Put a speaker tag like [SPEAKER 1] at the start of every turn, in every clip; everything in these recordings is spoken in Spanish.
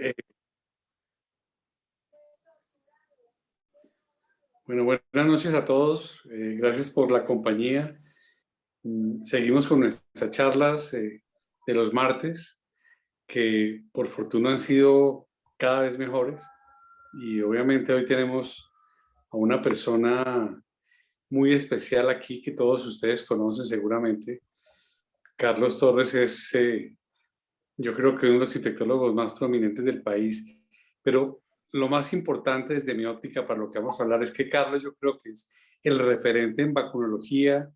[SPEAKER 1] Eh, bueno, buenas noches a todos. Gracias por la compañía. Seguimos con nuestras charlas de los martes, que por fortuna han sido cada vez mejores. Y obviamente hoy tenemos a una persona muy especial aquí que todos ustedes conocen seguramente. Carlos Torres es, yo creo que uno de los infectólogos más prominentes del país, pero lo más importante desde mi óptica para lo que vamos a hablar es que Carlos yo creo que es el referente en vacunología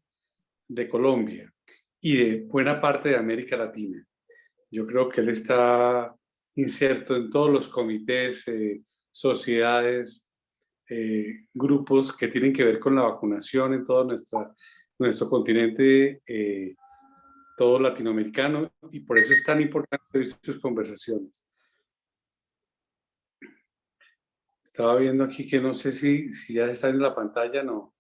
[SPEAKER 1] de Colombia y de buena parte de América Latina. Yo creo que él está inserto en todos los comités, sociedades, grupos que tienen que ver con la vacunación en todo nuestro continente, todo latinoamericano, y por eso es tan importante oír sus conversaciones. Estaba viendo aquí que no sé si ya está en la pantalla, no.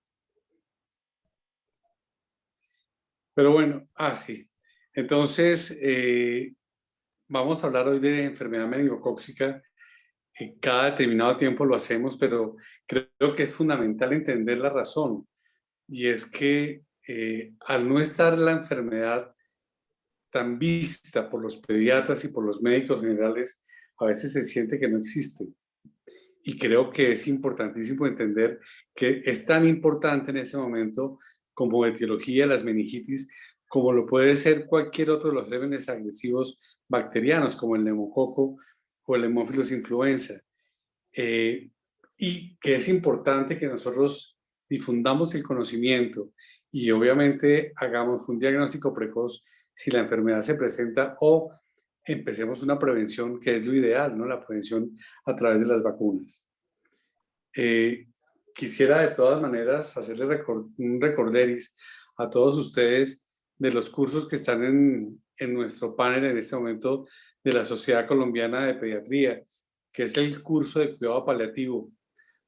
[SPEAKER 1] Pero bueno, sí. Entonces, vamos a hablar hoy de enfermedad meningocócica. Cada determinado tiempo lo hacemos, pero creo que es fundamental entender la razón. Y es que al no estar la enfermedad tan vista por los pediatras y por los médicos generales, a veces se siente que no existe. Y creo que es importantísimo entender que es tan importante en ese momento como etiología de las meningitis, como lo puede ser cualquier otro de los gérmenes agresivos bacterianos, como el neumococo o el Haemophilus influenza. Eh, y que es importante que nosotros difundamos el conocimiento y obviamente hagamos un diagnóstico precoz si la enfermedad se presenta o empecemos una prevención que es lo ideal, ¿no? La prevención a través de las vacunas. Eh, Quisiera de todas maneras hacerle un recorderis a todos ustedes de los cursos que están en nuestro panel en este momento de la Sociedad Colombiana de Pediatría, que es el curso de cuidado paliativo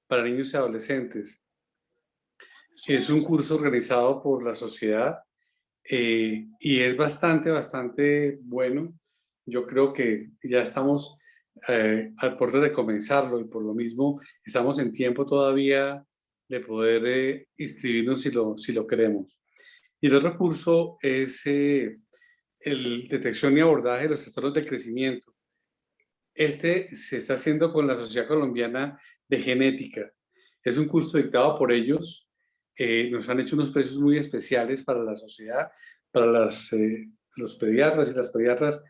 [SPEAKER 1] para niños y adolescentes. Es un curso organizado por la sociedad y es bastante bueno. Yo creo que ya estamos al borde de comenzarlo y por lo mismo estamos en tiempo todavía de poder inscribirnos si lo queremos. Y el otro curso es el detección y abordaje de los trastornos del crecimiento. Este se está haciendo con la Sociedad Colombiana de Genética. Es un curso dictado por ellos. Nos han hecho unos precios muy especiales para la sociedad, para los pediatras y las pediatras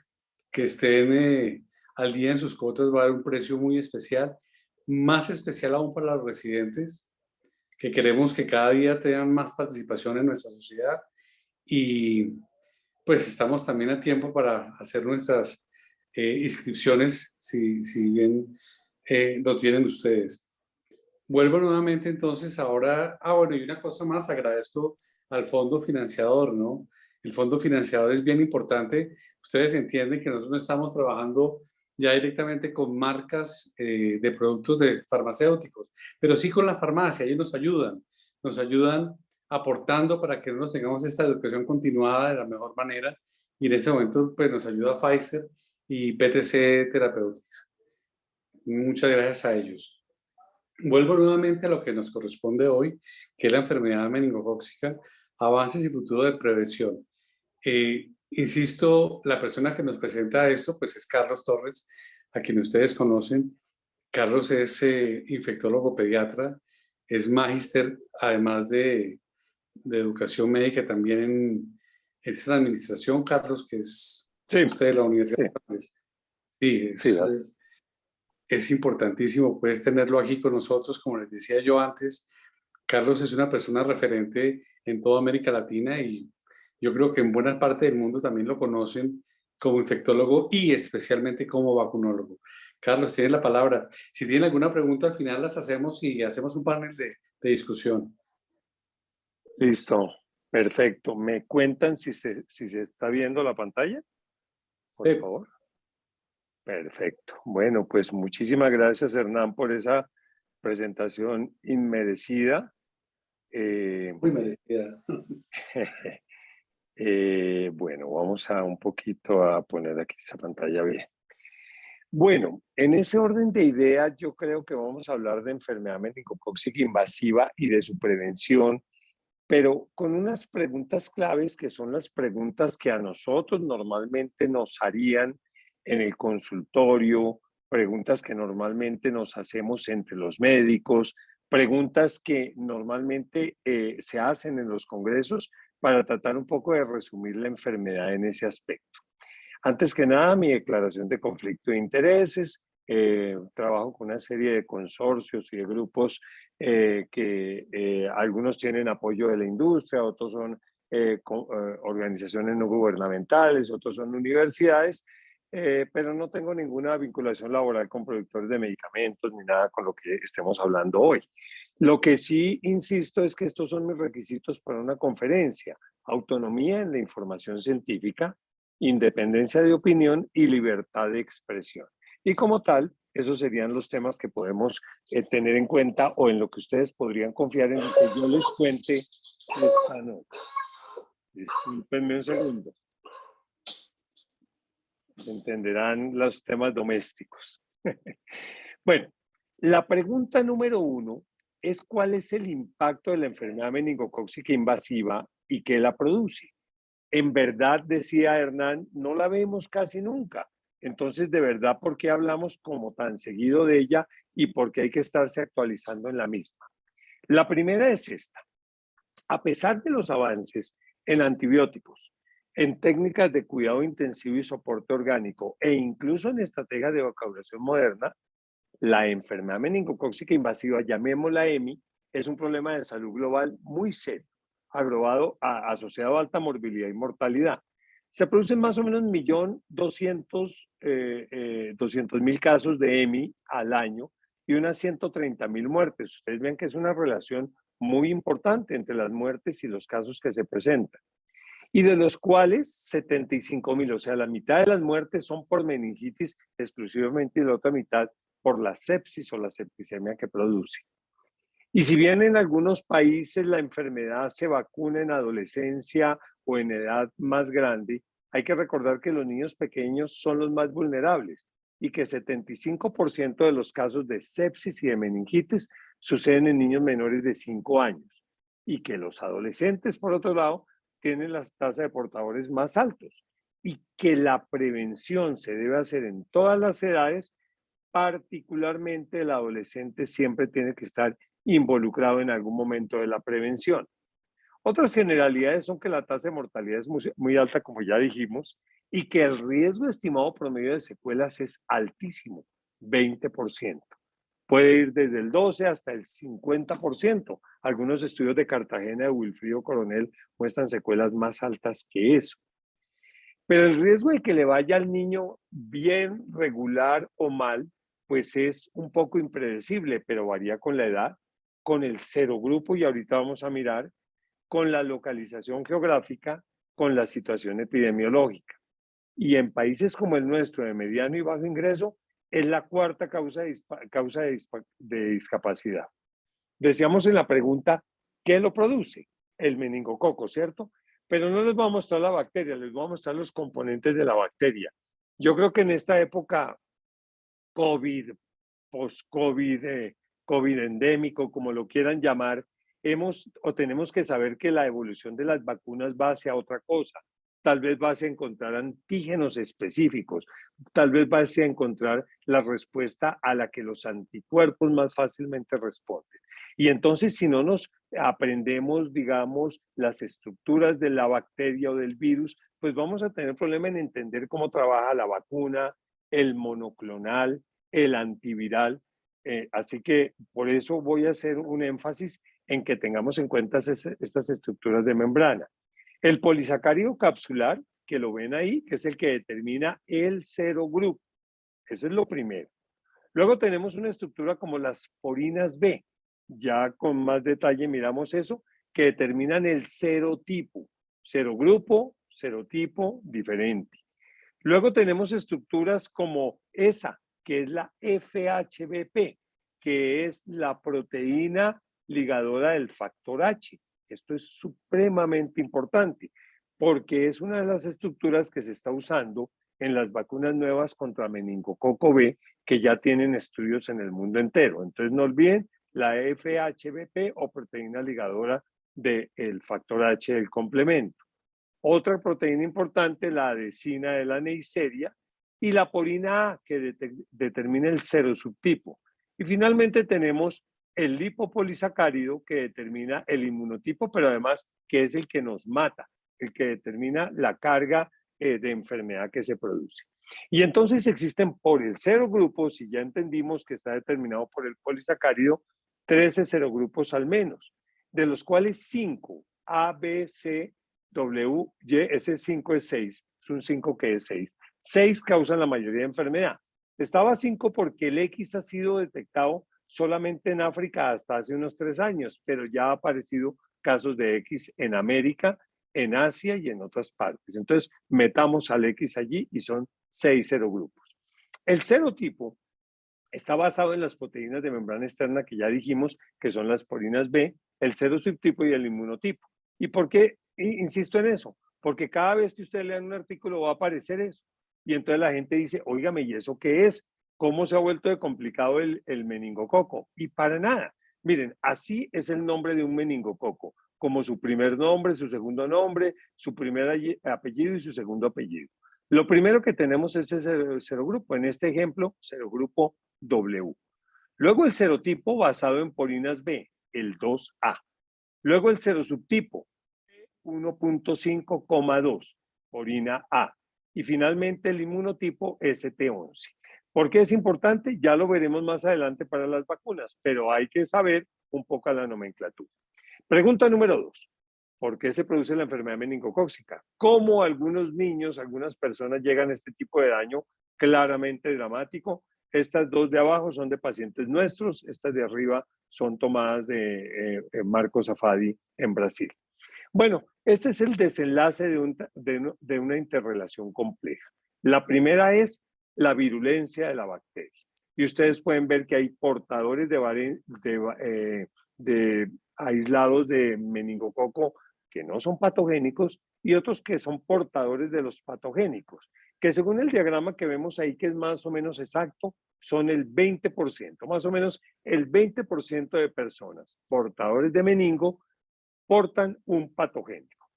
[SPEAKER 1] que estén al día en sus cuotas. Va a haber un precio muy especial, más especial aún para los residentes, que queremos que cada día tengan más participación en nuestra sociedad. Y pues estamos también a tiempo para hacer nuestras inscripciones, si bien lo tienen ustedes. Vuelvo nuevamente entonces ahora, bueno, y una cosa más, agradezco al fondo financiador, ¿no? El fondo financiador es bien importante. Ustedes entienden que nosotros no estamos trabajando ya directamente con marcas de productos de farmacéuticos, pero sí con la farmacia, ellos nos ayudan aportando para que nosotros tengamos esta educación continuada de la mejor manera, y en ese momento pues nos ayuda Pfizer y PTC Therapeutics. Muchas gracias a ellos. Vuelvo nuevamente a lo que nos corresponde hoy, que es la enfermedad meningocócica, avances y futuro de prevención. Insisto, la persona que nos presenta esto pues es Carlos Torres, a quien ustedes conocen. Carlos es infectólogo pediatra, es magíster, además de educación médica también es la administración, Carlos, que es
[SPEAKER 2] Sí,
[SPEAKER 1] usted de la Universidad
[SPEAKER 2] sí,
[SPEAKER 1] de Andes. Sí,
[SPEAKER 2] sí,
[SPEAKER 1] es importantísimo, puedes tenerlo aquí con nosotros, como les decía yo antes. Carlos es una persona referente en toda América Latina y yo creo que en buena parte del mundo también lo conocen como infectólogo y especialmente como vacunólogo. Carlos, tiene la palabra. Si tienen alguna pregunta, al final las hacemos y hacemos un panel de discusión.
[SPEAKER 2] listo, perfecto. ¿Me cuentan si se está viendo la pantalla? Por
[SPEAKER 1] Eh,
[SPEAKER 2] favor. Perfecto. Bueno, pues muchísimas gracias, Hernán, por esa presentación inmerecida.
[SPEAKER 1] Muy merecida.
[SPEAKER 2] Bueno, vamos a un poquito a poner aquí esa pantalla bien. Bueno, en ese orden de ideas, yo creo que vamos a hablar de enfermedad meningocócica invasiva y de su prevención, pero con unas preguntas claves que son las preguntas que a nosotros normalmente nos harían en el consultorio, preguntas que normalmente nos hacemos entre los médicos, preguntas que normalmente se hacen en los congresos para tratar un poco de resumir la enfermedad en ese aspecto. Antes que nada, mi declaración de conflicto de intereses. Trabajo con una serie de consorcios y de grupos que algunos tienen apoyo de la industria, otros son organizaciones no gubernamentales, otros son universidades, pero no tengo ninguna vinculación laboral con productores de medicamentos ni nada con lo que estemos hablando hoy. Lo que sí insisto es que estos son mis requisitos para una conferencia: autonomía en la información científica, independencia de opinión y libertad de expresión. Y como tal, esos serían los temas que podemos tener en cuenta o en lo que ustedes podrían confiar en que yo les cuente esta noche. Discúlpenme un segundo. Entenderán los temas domésticos. Bueno, la pregunta número 1 es: ¿cuál es el impacto de la enfermedad meningocócica invasiva y qué la produce? En verdad, decía Hernán, no la vemos casi nunca. Entonces, de verdad, ¿por qué hablamos como tan seguido de ella y por qué hay que estarse actualizando en la misma? La primera es esta: a pesar de los avances en antibióticos, en técnicas de cuidado intensivo y soporte orgánico e incluso en estrategias de vacunación moderna, la enfermedad meningocócica invasiva, llamémosla EMI, es un problema de salud global muy serio, asociado a alta morbilidad y mortalidad. Se producen más o menos 1.200.000 casos de EMI al año y unas 130.000 muertes. Ustedes ven que es una relación muy importante entre las muertes y los casos que se presentan. Y de los cuales 75.000, o sea, la mitad de las muertes son por meningitis exclusivamente y la otra mitad por la sepsis o la septicemia que produce. Y si bien en algunos países la enfermedad se vacuna en adolescencia o en edad más grande, hay que recordar que los niños pequeños son los más vulnerables y que 75% de los casos de sepsis y de meningitis suceden en niños menores de 5 años y que los adolescentes, por otro lado, tienen las tasas de portadores más altos y que la prevención se debe hacer en todas las edades. Particularmente el adolescente siempre tiene que estar involucrado en algún momento de la prevención. Otras generalidades son que la tasa de mortalidad es muy alta, como ya dijimos, y que el riesgo estimado promedio de secuelas es altísimo, 20%. Puede ir desde el 12 hasta el 50%. Algunos estudios de Cartagena de Wilfrido Coronel muestran secuelas más altas que eso. Pero el riesgo de que le vaya al niño bien, regular o mal, pues es un poco impredecible, pero varía con la edad, con el serogrupo, y ahorita vamos a mirar, con la localización geográfica, con la situación epidemiológica. Y en países como el nuestro, de mediano y bajo ingreso, es la cuarta causa de discapacidad. Decíamos en la pregunta, ¿qué lo produce? El meningococo, ¿cierto? Pero no les voy a mostrar la bacteria, les voy a mostrar los componentes de la bacteria. Yo creo que en esta época COVID, post-COVID, COVID endémico, como lo quieran llamar, tenemos que saber que la evolución de las vacunas va hacia otra cosa. Tal vez va hacia encontrar antígenos específicos, tal vez va hacia encontrar la respuesta a la que los anticuerpos más fácilmente responden. Y entonces, si no nos aprendemos, digamos, las estructuras de la bacteria o del virus, pues vamos a tener problema en entender cómo trabaja la vacuna, el monoclonal, el antiviral. Así que por eso voy a hacer un énfasis en que tengamos en cuenta estas estructuras de membrana. El polisacárido capsular, que lo ven ahí, que es el que determina el serogrupo. Eso es lo primero. Luego tenemos una estructura como las porinas B. Ya con más detalle miramos eso, que determinan el serotipo. Serogrupo, serotipo, diferente. Luego tenemos estructuras como esa, que es la FHBP, que es la proteína ligadora del factor H. Esto es supremamente importante porque es una de las estructuras que se está usando en las vacunas nuevas contra meningococo B que ya tienen estudios en el mundo entero. Entonces no olviden la FHBP o proteína ligadora del factor H del complemento. Otra proteína importante, la adesina de la Neisseria, y la porina A, que determina el serosubtipo. Y finalmente tenemos el lipopolisacárido, que determina el inmunotipo, pero además que es el que nos mata, el que determina la carga de enfermedad que se produce. Y entonces existen por el serogrupo, si ya entendimos que está determinado por el polisacárido, 13 serogrupos al menos, de los cuales 5, A, B, C, W, Y, ese 5 es 6, es un 5 que es 6. 6 causan la mayoría de enfermedad. Estaba 5 porque el X ha sido detectado solamente en África hasta hace unos 3 años, pero ya ha aparecido casos de X en América, en Asia y en otras partes. Entonces, metamos al X allí y son 6 serogrupos. El serotipo está basado en las proteínas de membrana externa que ya dijimos que son las porinas B, el serosubtipo y el inmunotipo. ¿Y por qué insisto en eso? Porque cada vez que ustedes lean un artículo va a aparecer eso. Y entonces la gente dice, óigame, ¿y eso qué es? ¿Cómo se ha vuelto de complicado el meningococo? Y para nada. Miren, así es el nombre de un meningococo, como su primer nombre, su segundo nombre, su primer apellido y su segundo apellido. Lo primero que tenemos es ese serogrupo. En este ejemplo, serogrupo W. Luego el serotipo basado en porinas B, el 2A. Luego el serosubtipo, 1.5,2, porina A. Y finalmente el inmunotipo ST11. ¿Por qué es importante? Ya lo veremos más adelante para las vacunas, pero hay que saber un poco la nomenclatura. Pregunta número 2. ¿Por qué se produce la enfermedad meningocócica? ¿Cómo algunos niños, algunas personas llegan a este tipo de daño claramente dramático? Estas dos de abajo son de pacientes nuestros, estas de arriba son tomadas de Marco Safadi en Brasil. Bueno, este es el desenlace de una interrelación compleja. La primera es la virulencia de la bacteria. Y ustedes pueden ver que hay portadores de aislados de meningococo que no son patogénicos y otros que son portadores de los patogénicos, que según el diagrama que vemos ahí, que es más o menos exacto, son el 20%, más o menos el 20% de personas portadores de meningo portan un patogénico.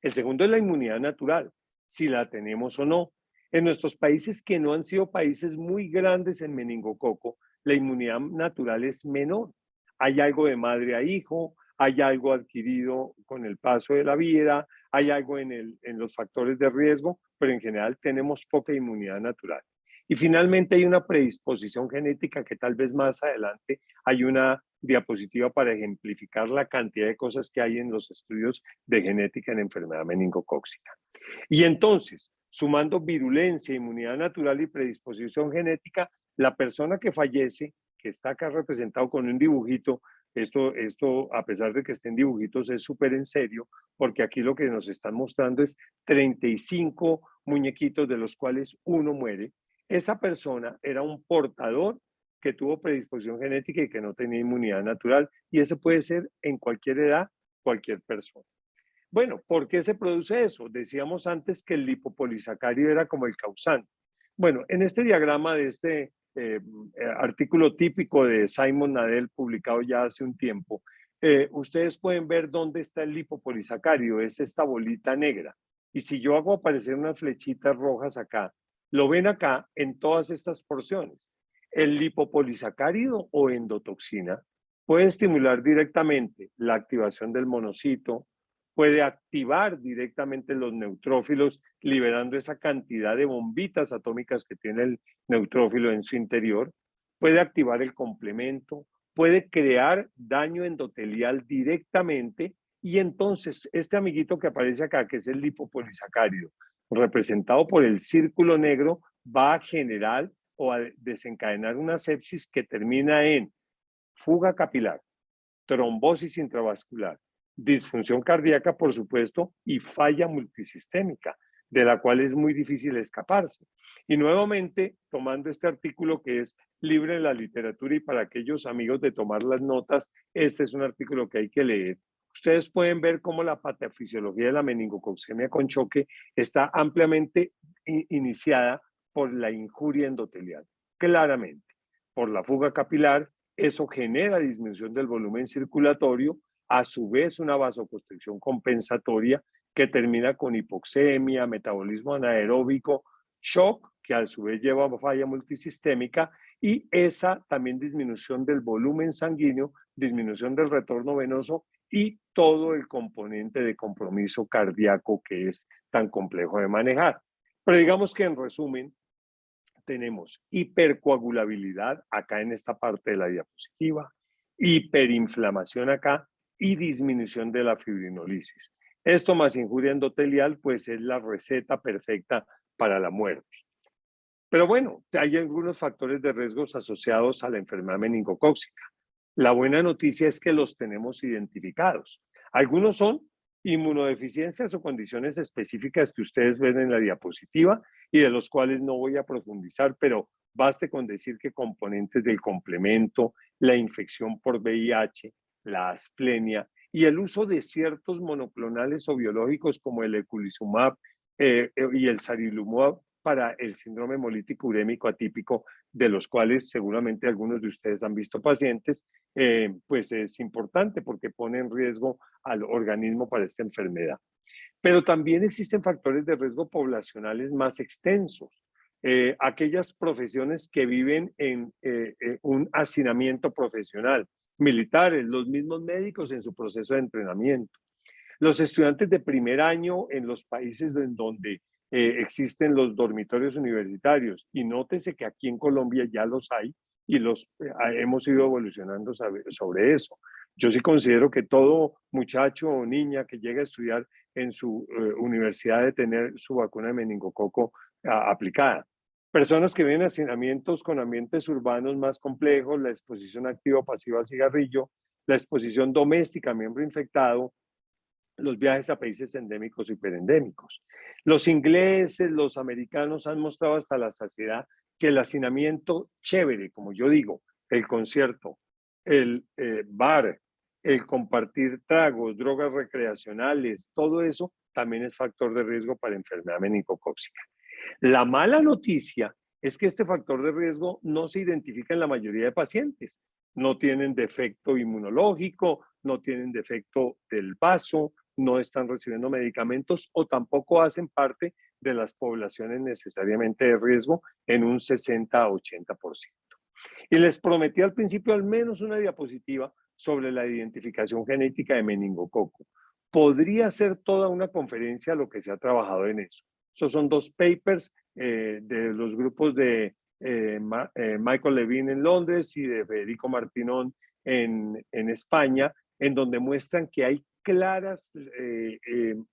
[SPEAKER 2] El segundo es la inmunidad natural, si la tenemos o no. En nuestros países que no han sido países muy grandes en meningococo, la inmunidad natural es menor. Hay algo de madre a hijo, hay algo adquirido con el paso de la vida, hay algo en los factores de riesgo, pero en general tenemos poca inmunidad natural. Y finalmente hay una predisposición genética que tal vez más adelante hay una diapositiva para ejemplificar la cantidad de cosas que hay en los estudios de genética en enfermedad meningocócica. Y entonces, sumando virulencia, inmunidad natural y predisposición genética, la persona que fallece, que está acá representado con un dibujito, esto a pesar de que estén dibujitos, es súper en serio, porque aquí lo que nos están mostrando es 35 muñequitos, de los cuales uno muere. Esa persona era un portador que tuvo predisposición genética y que no tenía inmunidad natural, y eso puede ser en cualquier edad, cualquier persona. Bueno, ¿por qué se produce eso? Decíamos antes que el lipopolisacárido era como el causante. Bueno, en este diagrama de este artículo típico de Simon Nadell, publicado ya hace un tiempo, ustedes pueden ver dónde está el lipopolisacárido, es esta bolita negra. Y si yo hago aparecer unas flechitas rojas acá, lo ven acá en todas estas porciones. El lipopolisacárido o endotoxina puede estimular directamente la activación del monocito, puede activar directamente los neutrófilos, liberando esa cantidad de bombitas atómicas que tiene el neutrófilo en su interior, puede activar el complemento, puede crear daño endotelial directamente, y entonces este amiguito que aparece acá, que es el lipopolisacárido, representado por el círculo negro, va a generar o a desencadenar una sepsis que termina en fuga capilar, trombosis intravascular, disfunción cardíaca, por supuesto, y falla multisistémica, de la cual es muy difícil escaparse. Y nuevamente, tomando este artículo que es libre en la literatura y para aquellos amigos de tomar las notas, este es un artículo que hay que leer. Ustedes pueden ver cómo la patofisiología de la meningococcemia con choque está ampliamente iniciada por la injuria endotelial. Claramente, por la fuga capilar, eso genera disminución del volumen circulatorio, a su vez una vasoconstricción compensatoria que termina con hipoxemia, metabolismo anaeróbico, shock, que a su vez lleva a falla multisistémica, y esa también disminución del volumen sanguíneo, disminución del retorno venoso y todo el componente de compromiso cardíaco que es tan complejo de manejar. Pero digamos que en resumen, tenemos hipercoagulabilidad acá en esta parte de la diapositiva, hiperinflamación acá y disminución de la fibrinolisis. Esto más injuria endotelial, pues es la receta perfecta para la muerte. Pero bueno, hay algunos factores de riesgos asociados a la enfermedad meningocócica. La buena noticia es que los tenemos identificados. Algunos son inmunodeficiencias o condiciones específicas que ustedes ven en la diapositiva y de los cuales no voy a profundizar, pero baste con decir que componentes del complemento, la infección por VIH, la asplenia y el uso de ciertos monoclonales o biológicos como el eculizumab y el sarilumab para el síndrome hemolítico urémico atípico, de los cuales seguramente algunos de ustedes han visto pacientes, pues es importante porque pone en riesgo al organismo para esta enfermedad. Pero también existen factores de riesgo poblacionales más extensos. Aquellas profesiones que viven en un hacinamiento profesional, militares, los mismos médicos en su proceso de entrenamiento, los estudiantes de primer año en los países en donde existen los dormitorios universitarios, y nótese que aquí en Colombia ya los hay y hemos ido evolucionando sobre eso. Yo sí considero que todo muchacho o niña que llega a estudiar en su universidad debe tener su vacuna de meningococo aplicada. Personas que viven en hacinamientos con ambientes urbanos más complejos, la exposición activa o pasiva al cigarrillo, la exposición doméstica a miembro infectado, los viajes a países endémicos y hiperendémicos. Los ingleses, los americanos han mostrado hasta la saciedad que el hacinamiento chévere, como yo digo, el concierto, el bar, el compartir tragos, drogas recreacionales, todo eso también es factor de riesgo para enfermedad meningocócica. La mala noticia es que este factor de riesgo no se identifica en la mayoría de pacientes. No tienen defecto inmunológico, no tienen defecto del vaso, no están recibiendo medicamentos o tampoco hacen parte de las poblaciones necesariamente de riesgo en un 60 a 80%. Y les prometí al principio al menos una diapositiva sobre la identificación genética de meningococo. Podría ser toda una conferencia lo que se ha trabajado en eso. Esos son dos papers de los grupos de Michael Levine en Londres y de Federico Martinón en España, en donde muestran que hay claras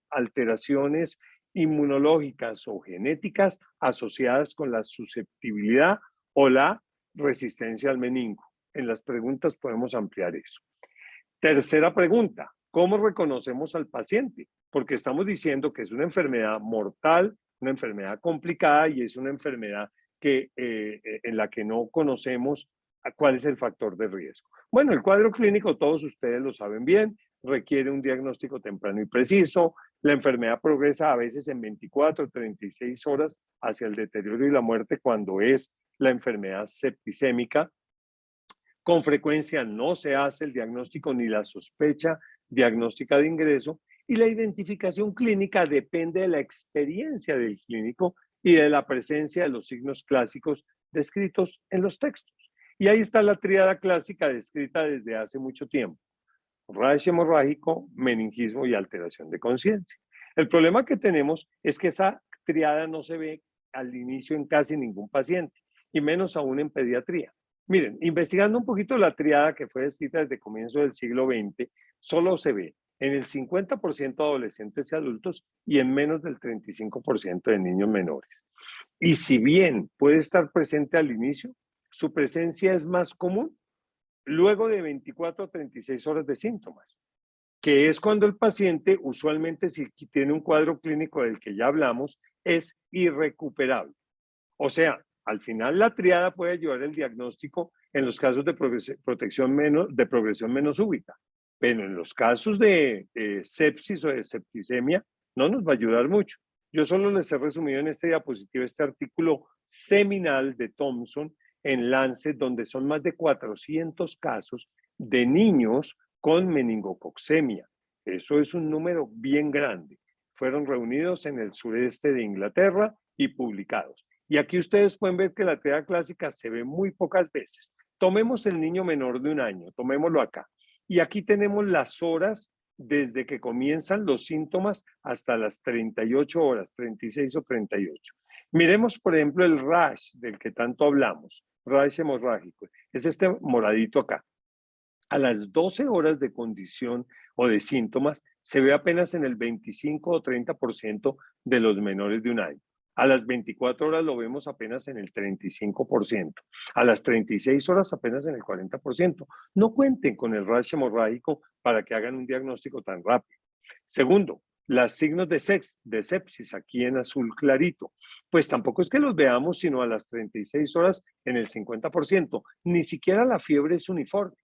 [SPEAKER 2] alteraciones inmunológicas o genéticas asociadas con la susceptibilidad o la resistencia al meningo. En las preguntas podemos ampliar eso. Tercera pregunta, ¿cómo reconocemos al paciente? Porque estamos diciendo que es una enfermedad mortal, una enfermedad complicada y es una enfermedad en la que no conocemos cuál es el factor de riesgo. Bueno, el cuadro clínico, todos ustedes lo saben bien, requiere un diagnóstico temprano y preciso. La enfermedad progresa a veces en 24 o 36 horas hacia el deterioro y la muerte cuando es la enfermedad septicémica. Con frecuencia no se hace el diagnóstico ni la sospecha diagnóstica de ingreso, y la identificación clínica depende de la experiencia del clínico y de la presencia de los signos clásicos descritos en los textos. Y ahí está la tríada clásica descrita desde hace mucho tiempo: rash hemorrágico, meningismo y alteración de conciencia. El problema que tenemos es que esa triada no se ve al inicio en casi ningún paciente, y menos aún en pediatría. Miren, investigando un poquito la triada que fue descrita desde comienzo del siglo XX, solo se ve en el 50% de adolescentes y adultos y en menos del 35% de niños menores. Y si bien puede estar presente al inicio, su presencia es más común luego de 24 a 36 horas de síntomas, que es cuando el paciente, usualmente si tiene un cuadro clínico del que ya hablamos, es irrecuperable. O sea, al final la triada puede ayudar el diagnóstico en los casos de progresión menos súbita, pero en los casos de sepsis o de septicemia no nos va a ayudar mucho. Yo solo les he resumido en esta diapositiva este artículo seminal de Thompson en Lancet, donde son más de 400 casos de niños con meningococcemia. Eso es un número bien grande. Fueron reunidos en el sureste de Inglaterra y publicados. Y aquí ustedes pueden ver que la teoría clásica se ve muy pocas veces. Tomemos el niño menor de 1 año, tomémoslo acá. Y aquí tenemos las horas desde que comienzan los síntomas hasta las 38 horas, 36 o 38. Miremos, por ejemplo, el rash del que tanto hablamos, rash hemorrágico. Es este moradito acá. A las 12 horas de condición o de síntomas se ve apenas en el 25 o 30% de los menores de 1 año. A las 24 horas lo vemos apenas en el 35%. A las 36 horas apenas en el 40%. No cuenten con el rash hemorrágico para que hagan un diagnóstico tan rápido. Segundo, los signos de sepsis aquí en azul clarito. Pues tampoco es que los veamos sino a las 36 horas en el 50%. Ni siquiera la fiebre es uniforme.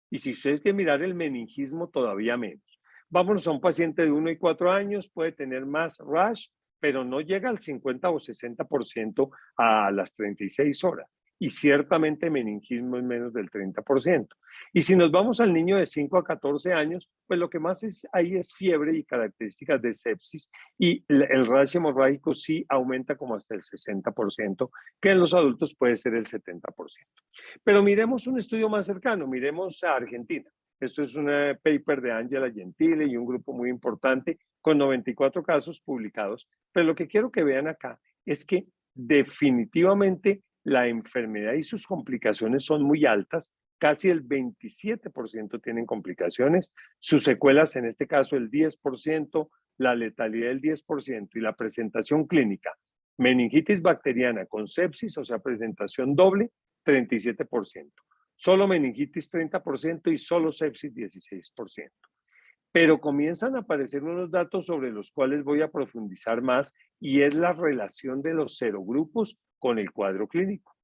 [SPEAKER 2] Y si ustedes quieren mirar el meningismo, todavía menos. Vámonos a un paciente de 1 y 4 años, puede tener más rash, pero no llega al 50 o 60% a las 36 horas. Y ciertamente meningismo es menos del 30%. Y si nos vamos al niño de 5 a 14 años, pues lo que más ahí es fiebre y características de sepsis, y el rash hemorrágico sí aumenta como hasta el 60%, que en los adultos puede ser el 70%. Pero miremos un estudio más cercano, miremos a Argentina. Esto es un paper de Angela Gentile y un grupo muy importante con 94 casos publicados. Pero lo que quiero que vean acá es que definitivamente la enfermedad y sus complicaciones son muy altas. Casi el 27% tienen complicaciones, sus secuelas en este caso el 10%, la letalidad el 10% y la presentación clínica, meningitis bacteriana con sepsis, o sea, presentación doble, 37%. Solo meningitis 30% y solo sepsis 16%. Pero comienzan a aparecer unos datos sobre los cuales voy a profundizar más y es la relación de los serogrupos con el cuadro clínico.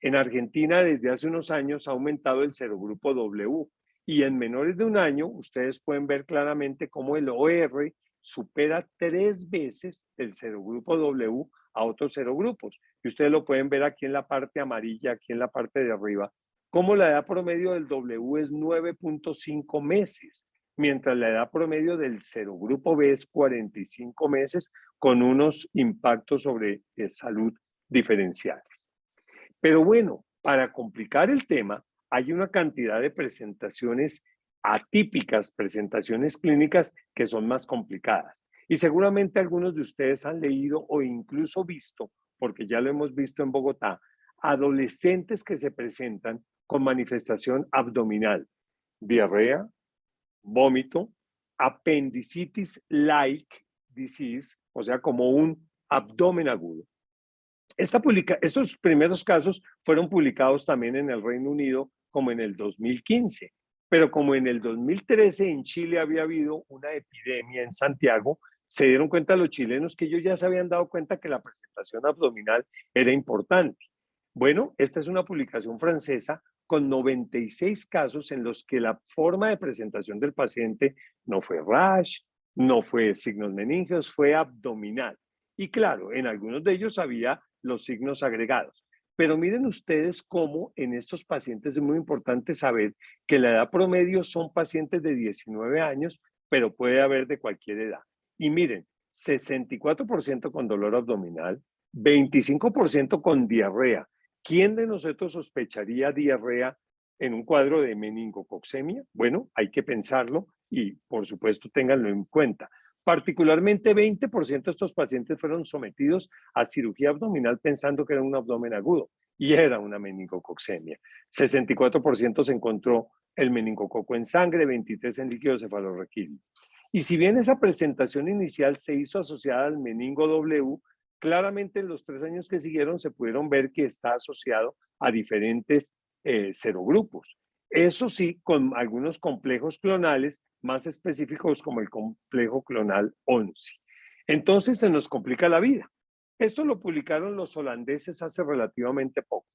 [SPEAKER 2] En Argentina desde hace unos años ha aumentado el serogrupo W y en menores de 1 año ustedes pueden ver claramente cómo el OR supera 3 veces el serogrupo W a otros serogrupos. Y ustedes lo pueden ver aquí en la parte amarilla, aquí en la parte de arriba, cómo la edad promedio del W es 9.5 meses, mientras la edad promedio del serogrupo B es 45 meses, con unos impactos sobre salud diferenciales. Pero bueno, para complicar el tema, hay una cantidad de presentaciones atípicas, presentaciones clínicas que son más complicadas. Y seguramente algunos de ustedes han leído o incluso visto, porque ya lo hemos visto en Bogotá, adolescentes que se presentan con manifestación abdominal, diarrea, vómito, apendicitis-like disease, o sea, como un abdomen agudo. Estos primeros casos fueron publicados también en el Reino Unido como en el 2015, pero como en el 2013 en Chile había habido una epidemia en Santiago, se dieron cuenta los chilenos que ellos ya se habían dado cuenta que la presentación abdominal era importante. Bueno, esta es una publicación francesa con 96 casos en los que la forma de presentación del paciente no fue rash, no fue signos meningios, fue abdominal. Y claro, en algunos de ellos había los signos agregados. Pero miren ustedes cómo en estos pacientes es muy importante saber que la edad promedio son pacientes de 19 años, pero puede haber de cualquier edad. Y miren, 64% con dolor abdominal, 25% con diarrea. ¿Quién de nosotros sospecharía diarrea en un cuadro de meningococcemia? Bueno, hay que pensarlo y por supuesto ténganlo en cuenta. Particularmente 20% de estos pacientes fueron sometidos a cirugía abdominal pensando que era un abdomen agudo y era una meningococcemia. 64% se encontró el meningococo en sangre, 23% en líquido cefalorraquídeo. Y si bien esa presentación inicial se hizo asociada al meningo W, claramente en los 3 años que siguieron se pudieron ver que está asociado a diferentes serogrupos. Eso sí, con algunos complejos clonales más específicos como el complejo clonal 11. Entonces se nos complica la vida. Esto lo publicaron los holandeses hace relativamente poco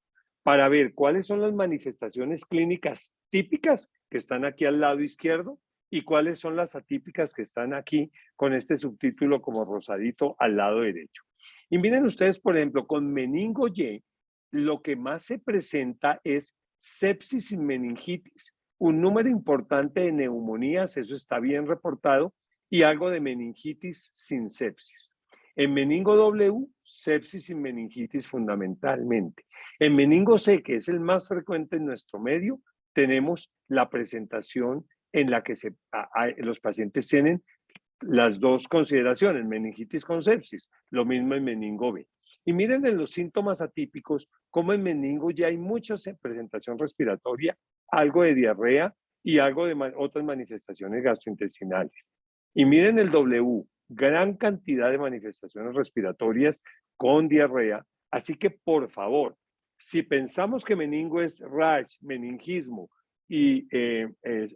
[SPEAKER 2] para ver cuáles son las manifestaciones clínicas típicas que están aquí al lado izquierdo y cuáles son las atípicas que están aquí con este subtítulo como rosadito al lado derecho. Y miren ustedes, por ejemplo, con meningo Y, lo que más se presenta es sepsis sin meningitis, un número importante de neumonías, eso está bien reportado, y algo de meningitis sin sepsis. En meningo W, sepsis sin meningitis fundamentalmente. En meningo C, que es el más frecuente en nuestro medio, tenemos la presentación en la que los pacientes tienen las dos consideraciones, meningitis con sepsis, lo mismo en meningo B. Y miren en los síntomas atípicos, como en meningo ya hay mucha presentación respiratoria, algo de diarrea y algo de otras manifestaciones gastrointestinales. Y miren el W, gran cantidad de manifestaciones respiratorias con diarrea. Así que, por favor, si pensamos que meningo es rash, meningismo y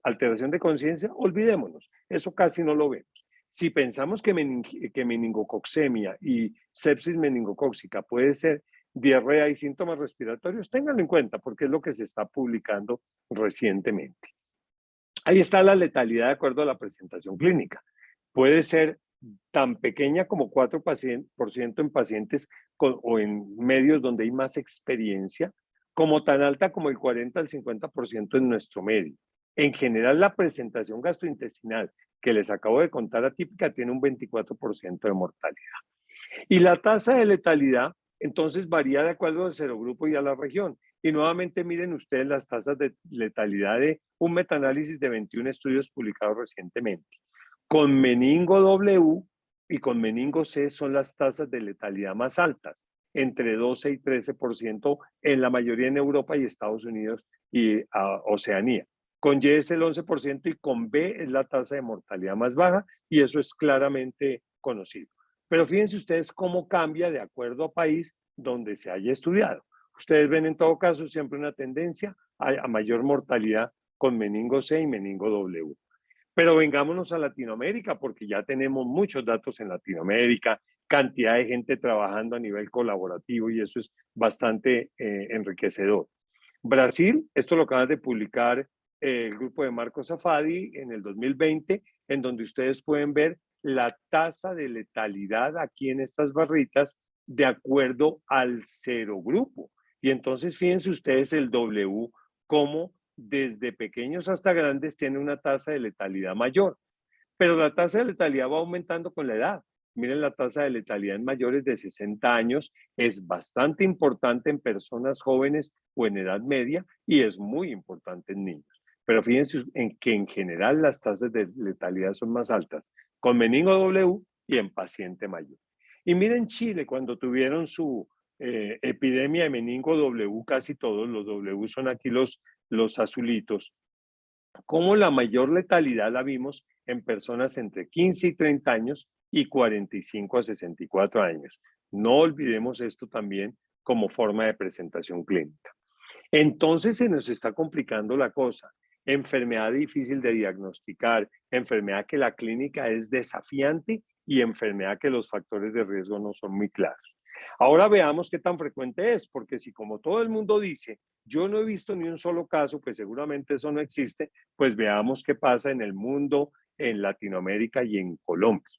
[SPEAKER 2] alteración de conciencia, olvidémonos. Eso casi no lo vemos. Si pensamos que meningococcemia y sepsis meningocóxica puede ser diarrea y síntomas respiratorios, ténganlo en cuenta porque es lo que se está publicando recientemente. Ahí está la letalidad de acuerdo a la presentación clínica. Puede ser tan pequeña como 4% en pacientes o en medios donde hay más experiencia, como tan alta como el 40 al 50% en nuestro medio. En general, la presentación gastrointestinal que les acabo de contar atípica tiene un 24% de mortalidad. Y la tasa de letalidad, entonces, varía de acuerdo al serogrupo y a la región. Y nuevamente miren ustedes las tasas de letalidad de un metaanálisis de 21 estudios publicados recientemente. Con meningo W y con meningo C son las tasas de letalidad más altas, entre 12 y 13% en la mayoría en Europa y Estados Unidos y Oceanía. Con Y es el 11% y con B es la tasa de mortalidad más baja y eso es claramente conocido. Pero fíjense ustedes cómo cambia de acuerdo a país donde se haya estudiado. Ustedes ven en todo caso siempre una tendencia a mayor mortalidad con meningo C y meningo W. Pero vengámonos a Latinoamérica, porque ya tenemos muchos datos en Latinoamérica, cantidad de gente trabajando a nivel colaborativo y eso es bastante enriquecedor. Brasil, esto lo acaba de publicar el grupo de Marco Safadi en el 2020, en donde ustedes pueden ver la tasa de letalidad aquí en estas barritas de acuerdo al serogrupo. Y entonces fíjense ustedes el W, cómo desde pequeños hasta grandes tiene una tasa de letalidad mayor. Pero la tasa de letalidad va aumentando con la edad. Miren, la tasa de letalidad en mayores de 60 años es bastante importante en personas jóvenes o en edad media y es muy importante en niños. Pero fíjense en que en general las tasas de letalidad son más altas con meningo W y en paciente mayor. Y miren Chile, cuando tuvieron su epidemia de meningo W, casi todos los W son aquí los azulitos, como la mayor letalidad la vimos en personas entre 15 y 30 años y 45 a 64 años. No olvidemos esto también como forma de presentación clínica. Entonces se nos está complicando la cosa. Enfermedad difícil de diagnosticar, enfermedad que la clínica es desafiante y enfermedad que los factores de riesgo no son muy claros. Ahora veamos qué tan frecuente es, porque si como todo el mundo dice, yo no he visto ni un solo caso, pues seguramente eso no existe, pues veamos qué pasa en el mundo, en Latinoamérica y en Colombia.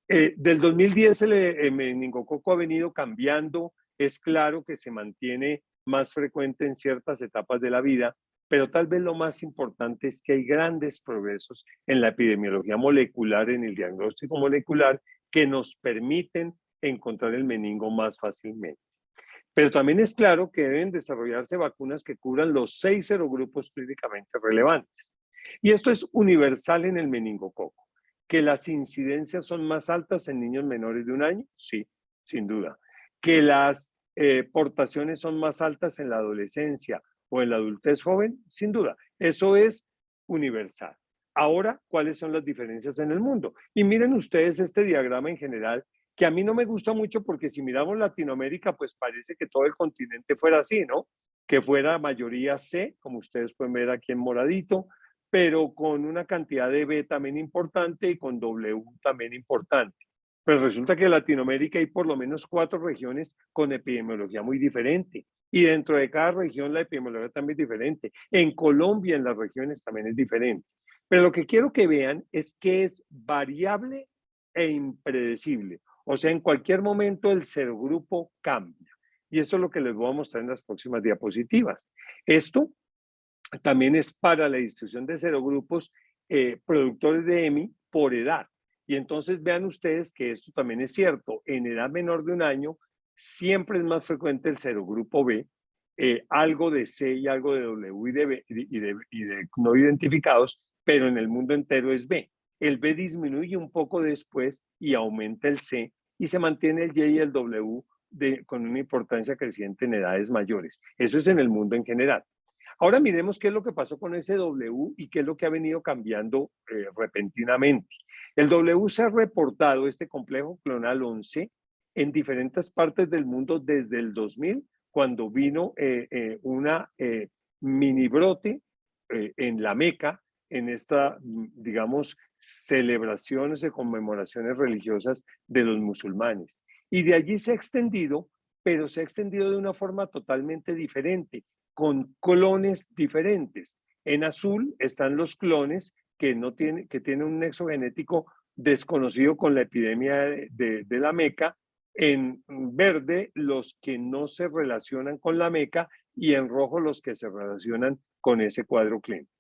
[SPEAKER 2] Del 2010 el meningococo ha venido cambiando, es claro que se mantiene más frecuente en ciertas etapas de la vida, pero tal vez lo más importante es que hay grandes progresos en la epidemiología molecular, en el diagnóstico molecular, que nos permiten encontrar el meningo más fácilmente. Pero también es claro que deben desarrollarse vacunas que cubran los 6 serogrupos clínicamente relevantes. Y esto es universal en el meningococo. ¿Que las incidencias son más altas en niños menores de 1 año? Sí, sin duda. ¿Que las portaciones son más altas en la adolescencia o en la adultez joven? Sin duda. Eso es universal. Ahora, ¿cuáles son las diferencias en el mundo? Y miren ustedes este diagrama en general, que a mí no me gusta mucho porque si miramos Latinoamérica, pues parece que todo el continente fuera así, ¿no? Que fuera mayoría C, como ustedes pueden ver aquí en moradito, pero con una cantidad de B también importante y con W también importante. Pero resulta que en Latinoamérica hay por lo menos 4 regiones con epidemiología muy diferente. Y dentro de cada región la epidemiología también es diferente. En Colombia, en las regiones también es diferente. Pero lo que quiero que vean es que es variable e impredecible. O sea, en cualquier momento el serogrupo cambia. Y eso es lo que les voy a mostrar en las próximas diapositivas. Esto también es para la distribución de serogrupos productores de EMI por edad. Y entonces vean ustedes que esto también es cierto. En edad menor de un año siempre es más frecuente el serogrupo B, algo de C y algo de W y de no identificados, pero en el mundo entero es B. El B disminuye un poco después y aumenta el C y se mantiene el Y y el W con una importancia creciente en edades mayores. Eso es en el mundo en general. Ahora miremos qué es lo que pasó con ese W y qué es lo que ha venido cambiando repentinamente. El W se ha reportado, este complejo clonal 11, en diferentes partes del mundo desde el 2000, cuando vino una mini brote en la Meca, en esta, digamos, celebraciones y conmemoraciones religiosas de los musulmanes. Y de allí se ha extendido, pero se ha extendido de una forma totalmente diferente, con clones diferentes. En azul están los clones que tienen un nexo genético desconocido con la epidemia de la Meca. En verde los que no se relacionan con la Meca y en rojo los que se relacionan con ese cuadro clínico.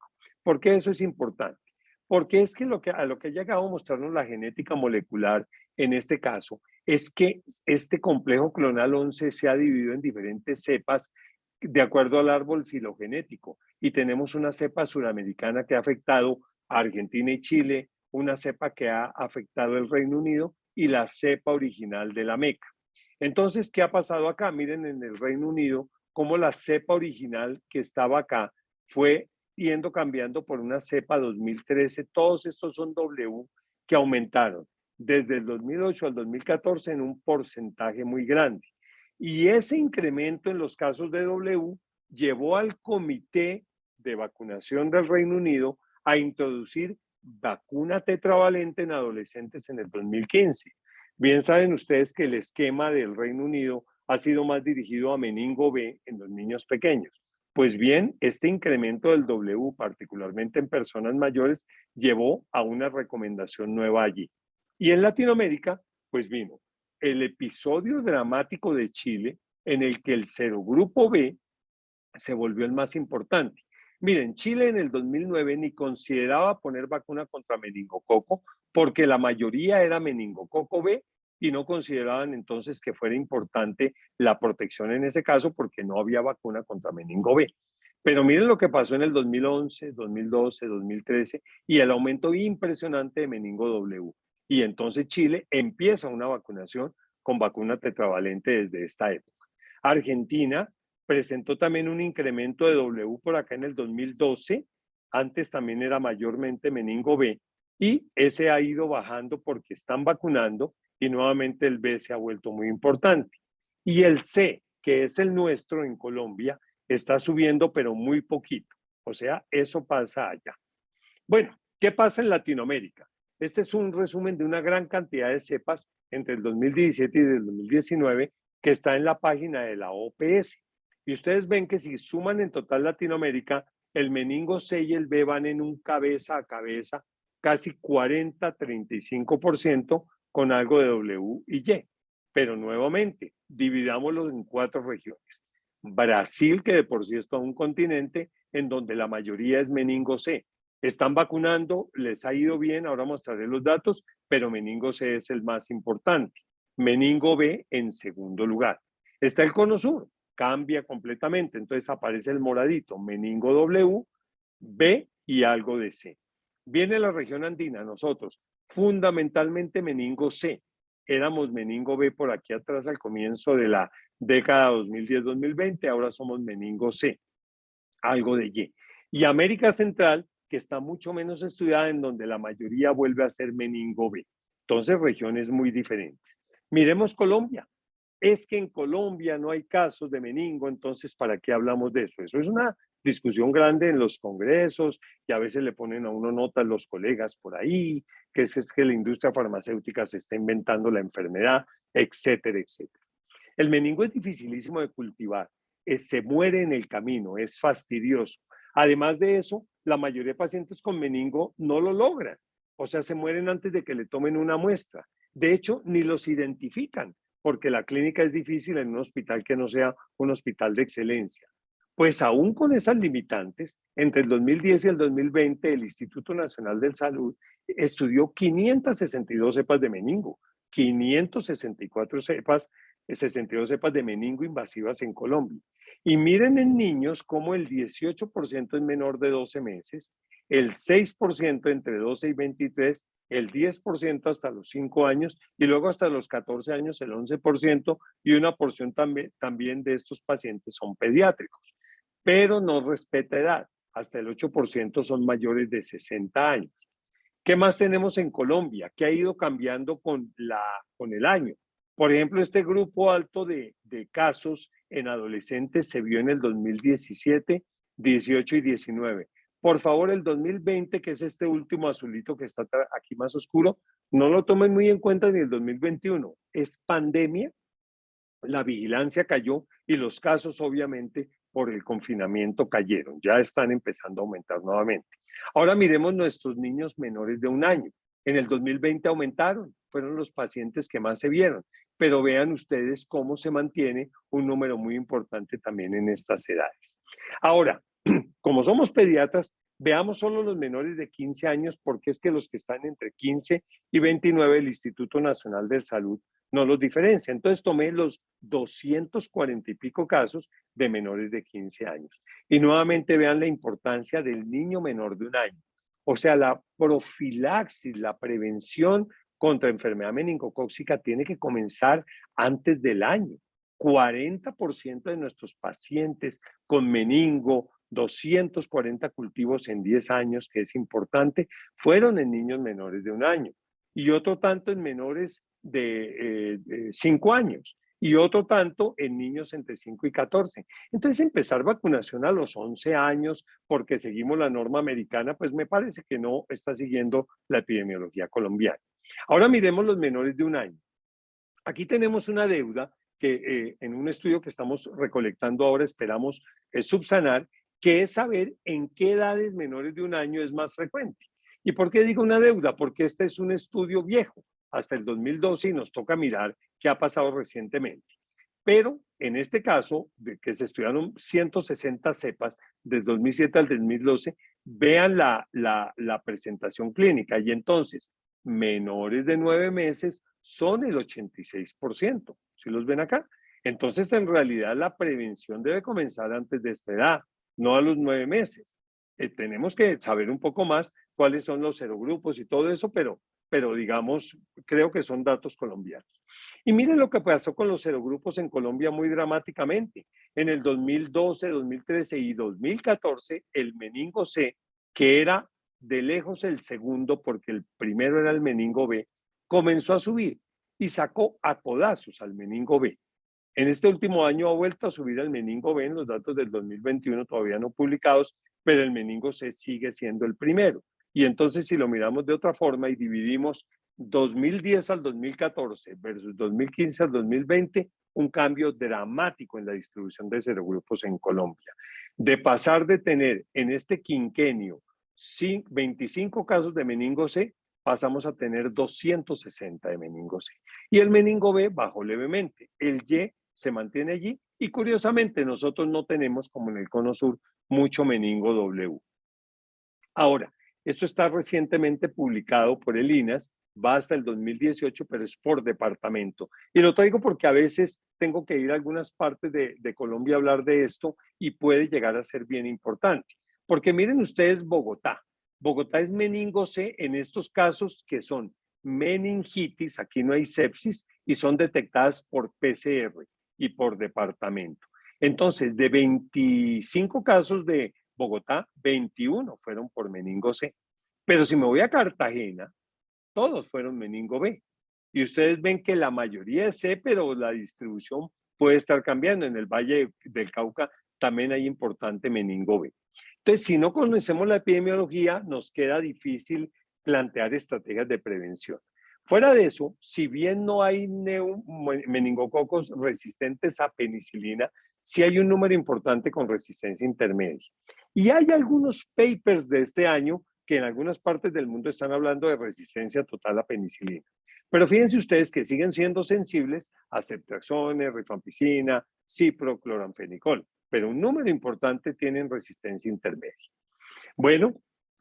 [SPEAKER 2] ¿Por qué eso es importante? Porque es que, a lo que ha llegado a mostrarnos la genética molecular en este caso es que este complejo clonal 11 se ha dividido en diferentes cepas de acuerdo al árbol filogenético. Y tenemos una cepa suramericana que ha afectado a Argentina y Chile, una cepa que ha afectado el Reino Unido y la cepa original de la Meca. Entonces, ¿qué ha pasado acá? Miren en el Reino Unido cómo la cepa original que estaba acá fue yendo cambiando por una cepa 2013. Todos estos son W que aumentaron desde el 2008 al 2014 en un porcentaje muy grande. Y ese incremento en los casos de W llevó al Comité de Vacunación del Reino Unido a introducir vacuna tetravalente en adolescentes en el 2015. Bien saben ustedes que el esquema del Reino Unido ha sido más dirigido a meningo B en los niños pequeños. Pues bien, este incremento del W, particularmente en personas mayores, llevó a una recomendación nueva allí. Y en Latinoamérica, pues vino el episodio dramático de Chile en el que el serogrupo B se volvió el más importante. Miren, Chile en el 2009 ni consideraba poner vacuna contra meningococo porque la mayoría era meningococo B y no consideraban entonces que fuera importante la protección en ese caso porque no había vacuna contra meningo B. Pero miren lo que pasó en el 2011, 2012, 2013 y el aumento impresionante de meningo W. Y entonces Chile empieza una vacunación con vacuna tetravalente desde esta época. Argentina presentó también un incremento de W por acá en el 2012. Antes también era mayormente meningo B y ese ha ido bajando porque están vacunando y nuevamente el B se ha vuelto muy importante. Y el C, que es el nuestro en Colombia, está subiendo pero muy poquito. O sea, eso pasa allá. Bueno, ¿qué pasa en Latinoamérica? Este es un resumen de una gran cantidad de cepas entre el 2017 y el 2019 que está en la página de la OPS. Y ustedes ven que si suman en total Latinoamérica, el meningo C y el B van en un cabeza a cabeza, casi 40-35% con algo de W y Y. Pero nuevamente, dividámoslo en 4 regiones. Brasil, que de por sí es todo un continente, en donde la mayoría es meningo C. Están vacunando, les ha ido bien, ahora mostraré los datos, pero meningo C es el más importante. Meningo B en segundo lugar. Está el cono sur, cambia completamente, entonces aparece el moradito, meningo W, B y algo de C. Viene la región andina, nosotros, fundamentalmente meningo C. Éramos meningo B por aquí atrás al comienzo de la década 2010-2020, ahora somos meningo C, algo de Y. Y América Central, que está mucho menos estudiada, en donde la mayoría vuelve a ser meningo B. Entonces, regiones muy diferentes. Miremos Colombia. Es que en Colombia no hay casos de meningo, entonces, ¿para qué hablamos de eso? Eso es una discusión grande en los congresos y a veces le ponen a uno notas los colegas por ahí, que es que la industria farmacéutica se está inventando la enfermedad, etcétera, etcétera. El meningo es dificilísimo de cultivar, se muere en el camino, es fastidioso. Además de eso, la mayoría de pacientes con meningo no lo logran, o sea, se mueren antes de que le tomen una muestra. De hecho, ni los identifican, porque la clínica es difícil en un hospital que no sea un hospital de excelencia. Pues aún con esas limitantes, entre el 2010 y el 2020, el Instituto Nacional de Salud estudió 562 cepas de meningo, 564 cepas, 62 cepas de meningo invasivas en Colombia. Y miren en niños cómo el 18% es menor de 12 meses, el 6% entre 12 y 23, el 10% hasta los 5 años y luego hasta los 14 años el 11% y una porción también de estos pacientes son pediátricos, pero no respeta edad. Hasta el 8% son mayores de 60 años. ¿Qué más tenemos en Colombia? ¿Qué ha ido cambiando con el año? Por ejemplo, este grupo alto de casos en adolescentes se vio en el 2017, 18 y 19. Por favor, el 2020, que es este último azulito que está aquí más oscuro, no lo tomen muy en cuenta ni el 2021. Es pandemia, la vigilancia cayó y los casos obviamente por el confinamiento cayeron, ya están empezando a aumentar nuevamente. Ahora miremos nuestros niños menores de 1 año. En el 2020 aumentaron, fueron los pacientes que más se vieron, pero vean ustedes cómo se mantiene un número muy importante también en estas edades. Ahora, como somos pediatras, veamos solo los menores de 15 años, porque es que los que están entre 15 y 29, el Instituto Nacional de Salud no los diferencia. Entonces tomé los 240 y pico casos de menores de 15 años. Y nuevamente vean la importancia del niño menor de 1 año. O sea, la profilaxis, la prevención contra enfermedad meningocócica tiene que comenzar antes del año. 40% de nuestros pacientes con meningo, 240 cultivos en 10 años, que es importante, fueron en niños menores de 1 año. Y otro tanto en menores de 5 años y otro tanto en niños entre 5 y 14. Entonces, empezar vacunación a los 11 años porque seguimos la norma americana, pues me parece que no está siguiendo la epidemiología colombiana. Ahora miremos los menores de 1 año. Aquí tenemos una deuda que en un estudio que estamos recolectando ahora esperamos subsanar, que es saber en qué edades menores de 1 año es más frecuente. ¿Y por qué digo una deuda? Porque este es un estudio viejo, hasta el 2012, y nos toca mirar qué ha pasado recientemente. Pero en este caso, de que se estudiaron 160 cepas del 2007 al 2012, vean la presentación clínica. Y entonces, menores de 9 meses son el 86%. ¿Sí los ven acá? Entonces, en realidad, la prevención debe comenzar antes de esta edad, no a los 9 meses. Tenemos que saber un poco más cuáles son los serogrupos y todo eso, pero digamos, creo que son datos colombianos. Y miren lo que pasó con los serogrupos en Colombia muy dramáticamente. En el 2012, 2013 y 2014, el meningo C, que era de lejos el segundo, porque el primero era el meningo B, comenzó a subir y sacó a codazos al meningo B. En este último año ha vuelto a subir el meningo B en los datos del 2021, todavía no publicados, pero el meningo C sigue siendo el primero. Y entonces, si lo miramos de otra forma y dividimos 2010 al 2014 versus 2015 al 2020, un cambio dramático en la distribución de serogrupos en Colombia. De pasar de tener en este quinquenio 25 casos de meningo C, pasamos a tener 260 de meningo C. Y el meningo B bajó levemente. El Y se mantiene allí y curiosamente nosotros no tenemos, como en el cono sur, mucho meningo W. Ahora, esto está recientemente publicado por el INAS, va hasta el 2018, pero es por departamento. Y lo traigo porque a veces tengo que ir a algunas partes de Colombia a hablar de esto y puede llegar a ser bien importante. Porque miren ustedes Bogotá. Bogotá es meningo C en estos casos que son meningitis, aquí no hay sepsis, y son detectadas por PCR y por departamento. Entonces, de 25 casos de Bogotá, 21 fueron por meningo C. Pero si me voy a Cartagena, todos fueron meningo B. Y ustedes ven que la mayoría es C, pero la distribución puede estar cambiando. En el Valle del Cauca también hay importante meningo B. Entonces, si no conocemos la epidemiología, nos queda difícil plantear estrategias de prevención. Fuera de eso, si bien no hay meningococos resistentes a penicilina, sí hay un número importante con resistencia intermedia. Y hay algunos papers de este año que en algunas partes del mundo están hablando de resistencia total a penicilina. Pero fíjense ustedes que siguen siendo sensibles a ceftriaxone, rifampicina, cipro, cloranfenicol, pero un número importante tienen resistencia intermedia. Bueno,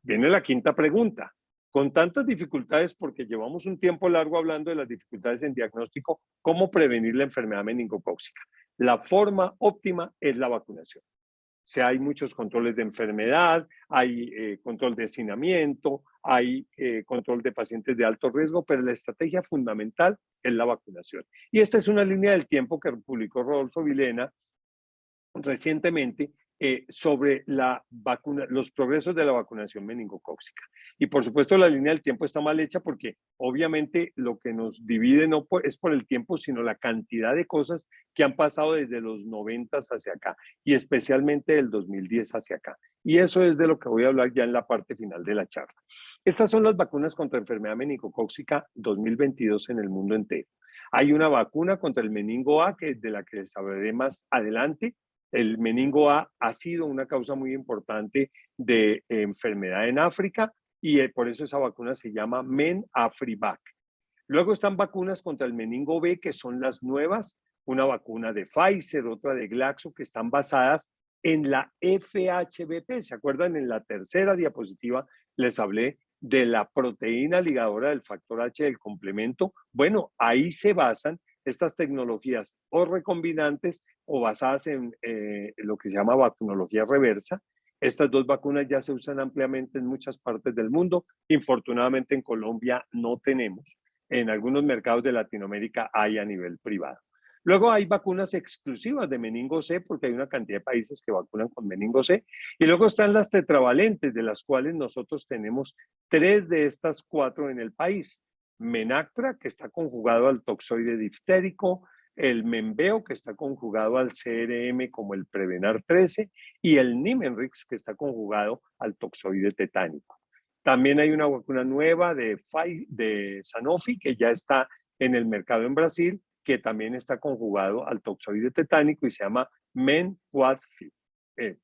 [SPEAKER 2] viene la quinta pregunta. Con tantas dificultades, porque llevamos un tiempo largo hablando de las dificultades en diagnóstico, ¿cómo prevenir la enfermedad meningocócica? La forma óptima es la vacunación. O sea, hay muchos controles de enfermedad, hay control de hacinamiento, hay control de pacientes de alto riesgo, pero la estrategia fundamental es la vacunación. Y esta es una línea del tiempo que publicó Rodolfo Vilena recientemente sobre la vacuna, los progresos de la vacunación meningocócica. Y por supuesto la línea del tiempo está mal hecha porque obviamente lo que nos divide no es por el tiempo, sino la cantidad de cosas que han pasado desde los 90 hacia acá y especialmente del 2010 hacia acá. Y eso es de lo que voy a hablar ya en la parte final de la charla. Estas son las vacunas contra enfermedad meningocócica 2022 en el mundo entero. Hay una vacuna contra el meningo A, que de la que les hablaré más adelante. El meningo A ha sido una causa muy importante de enfermedad en África y por eso esa vacuna se llama MEN-Afrivac. Luego están vacunas contra el meningo B, que son las nuevas, una vacuna de Pfizer, otra de Glaxo, que están basadas en la FHBP. ¿Se acuerdan? En la tercera diapositiva les hablé de la proteína ligadora del factor H del complemento. Bueno, ahí se basan estas tecnologías o recombinantes o basadas en lo que se llama vacunología reversa. Estas dos vacunas ya se usan ampliamente en muchas partes del mundo. Infortunadamente en Colombia no tenemos. En algunos mercados de Latinoamérica hay a nivel privado. Luego hay vacunas exclusivas de meningo C, porque hay una cantidad de países que vacunan con meningo C. Y luego están las tetravalentes, de las cuales nosotros tenemos 3 de estas 4 en el país. Menactra, que está conjugado al toxoide diftérico, el Membeo, que está conjugado al CRM como el Prevenar 13, y el Nimenrix, que está conjugado al toxoide tetánico. También hay una vacuna nueva de Sanofi, que ya está en el mercado en Brasil, que también está conjugado al toxoide tetánico y se llama MEN-Quadfib.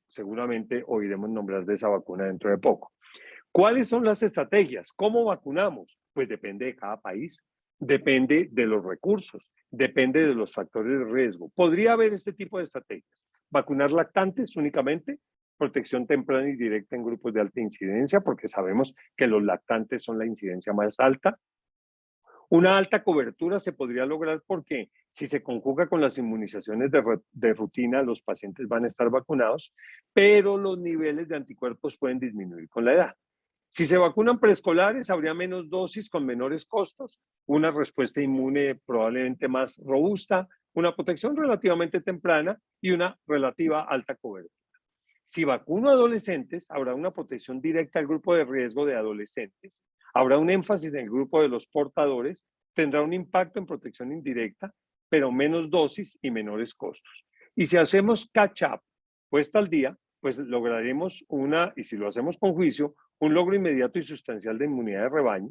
[SPEAKER 2] Seguramente oiremos nombrar de esa vacuna dentro de poco. ¿Cuáles son las estrategias? ¿Cómo vacunamos? Pues depende de cada país, depende de los recursos, depende de los factores de riesgo. Podría haber este tipo de estrategias. Vacunar lactantes únicamente, protección temprana y directa en grupos de alta incidencia, porque sabemos que los lactantes son la incidencia más alta. Una alta cobertura se podría lograr porque si se conjuga con las inmunizaciones de rutina, los pacientes van a estar vacunados, pero los niveles de anticuerpos pueden disminuir con la edad. Si se vacunan preescolares, habría menos dosis con menores costos, una respuesta inmune probablemente más robusta, una protección relativamente temprana y una relativa alta cobertura. Si vacuno a adolescentes, habrá una protección directa al grupo de riesgo de adolescentes, habrá un énfasis en el grupo de los portadores, tendrá un impacto en protección indirecta, pero menos dosis y menores costos. Y si hacemos catch-up, puesta al día, pues lograremos y si lo hacemos con juicio, un logro inmediato y sustancial de inmunidad de rebaño,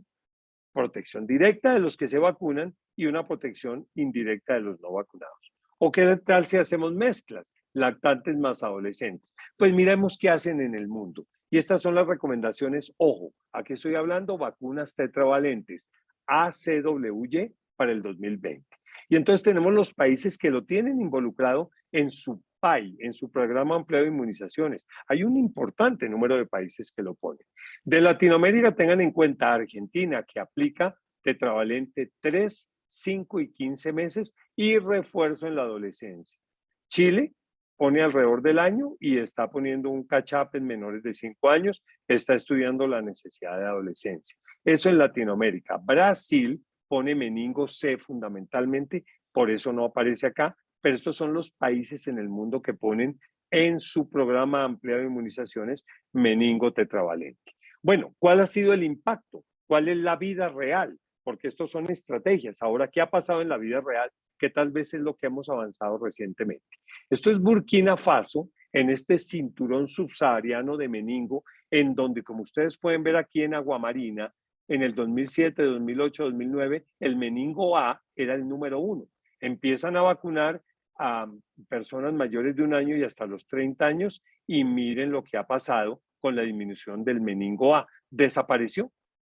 [SPEAKER 2] protección directa de los que se vacunan y una protección indirecta de los no vacunados. ¿O qué tal si hacemos mezclas, lactantes más adolescentes? Pues miremos qué hacen en el mundo. Y estas son las recomendaciones, ojo, aquí estoy hablando vacunas tetravalentes, ACWY para el 2020. Y entonces tenemos los países que lo tienen involucrado en su PAI, en su programa ampliado de inmunizaciones. Hay un importante número de países que lo ponen. De Latinoamérica tengan en cuenta Argentina, que aplica tetravalente 3, 5 y 15 meses y refuerzo en la adolescencia. Chile pone alrededor del año y está poniendo un catch-up en menores de 5 años, está estudiando la necesidad de adolescencia. Eso en Latinoamérica. Brasil pone meningo C fundamentalmente, por eso no aparece acá, pero estos son los países en el mundo que ponen en su programa ampliado de inmunizaciones meningo tetravalente. Bueno, ¿cuál ha sido el impacto? ¿Cuál es la vida real? Porque estos son estrategias. Ahora, ¿qué ha pasado en la vida real? Que tal vez es lo que hemos avanzado recientemente. Esto es Burkina Faso, en este cinturón subsahariano de meningo, en donde, como ustedes pueden ver aquí en Aguamarina, en el 2007, 2008, 2009, el meningo A era el número 1. Empiezan a vacunar a personas mayores de 1 año y hasta los 30 años y miren lo que ha pasado con la disminución del meningo A. Desapareció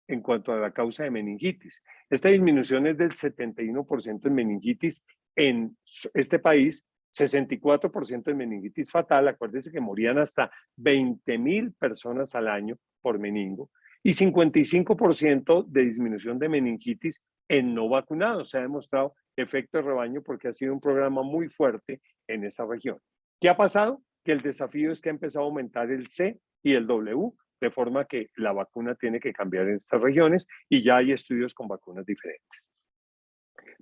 [SPEAKER 2] en cuanto a la causa de meningitis. Esta disminución es del 71% en meningitis en este país, 64% en meningitis fatal. Acuérdense que morían hasta 20,000 personas al año por meningo y 55% de disminución de meningitis en no vacunados. Se ha demostrado efecto de rebaño porque ha sido un programa muy fuerte en esa región. ¿Qué ha pasado? Que el desafío es que ha empezado a aumentar el C y el W, de forma que la vacuna tiene que cambiar en estas regiones y ya hay estudios con vacunas diferentes.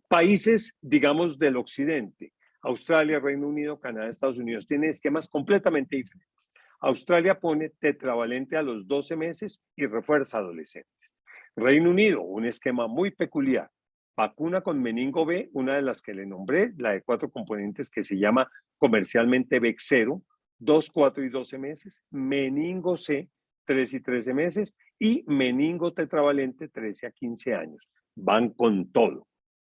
[SPEAKER 2] Países, digamos, del occidente, Australia, Reino Unido, Canadá, Estados Unidos, tienen esquemas completamente diferentes. Australia pone tetravalente a los 12 meses y refuerza a adolescentes. Reino Unido, un esquema muy peculiar. Vacuna con meningo B, una de las que le nombré, la de 4 componentes que se llama comercialmente Bexero, 2, 4 y 12 meses. Meningo C, 3 y 13 meses. Y meningo tetravalente, 13 a 15 años. Van con todo.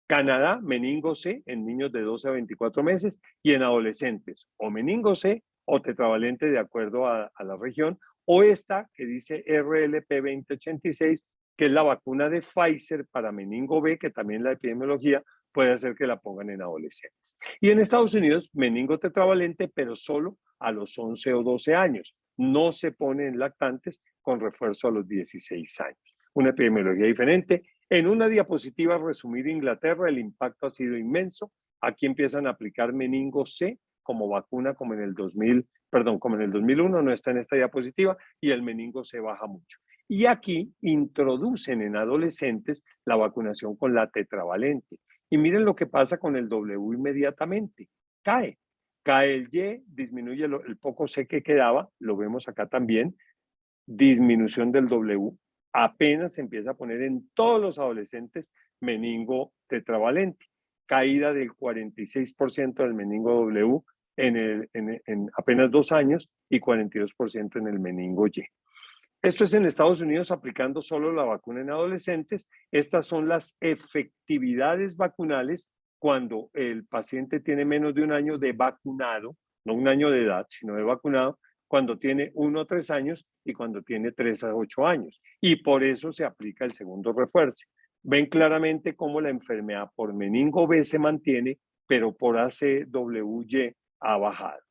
[SPEAKER 2] Canadá, meningo C en niños de 12 a 24 meses y en adolescentes, o meningo C o tetravalente de acuerdo a la región, o esta que dice RLP 2086, que es la vacuna de Pfizer para meningo B, que también la epidemiología puede hacer que la pongan en adolescentes. Y en Estados Unidos, meningo tetravalente, pero solo a los 11 o 12 años. No se pone en lactantes con refuerzo a los 16 años. Una epidemiología diferente. En una diapositiva resumida Inglaterra, el impacto ha sido inmenso. Aquí empiezan a aplicar meningo C como vacuna como en el 2001, no está en esta diapositiva, y el meningo C baja mucho. Y aquí introducen en adolescentes la vacunación con la tetravalente. Y miren lo que pasa con el W inmediatamente. Cae el Y, disminuye el poco C que quedaba, lo vemos acá también, disminución del W, apenas se empieza a poner en todos los adolescentes meningo tetravalente, caída del 46% del meningo W en apenas 2 años y 42% en el meningo Y. Esto es en Estados Unidos aplicando solo la vacuna en adolescentes. Estas son las efectividades vacunales cuando el paciente tiene menos de 1 año de vacunado, no 1 año de edad, sino de vacunado, cuando tiene 1 a 3 años y cuando tiene 3 a 8 años. Y por eso se aplica el segundo refuerzo. Ven claramente cómo la enfermedad por meningo B se mantiene, pero por ACWY ha bajado.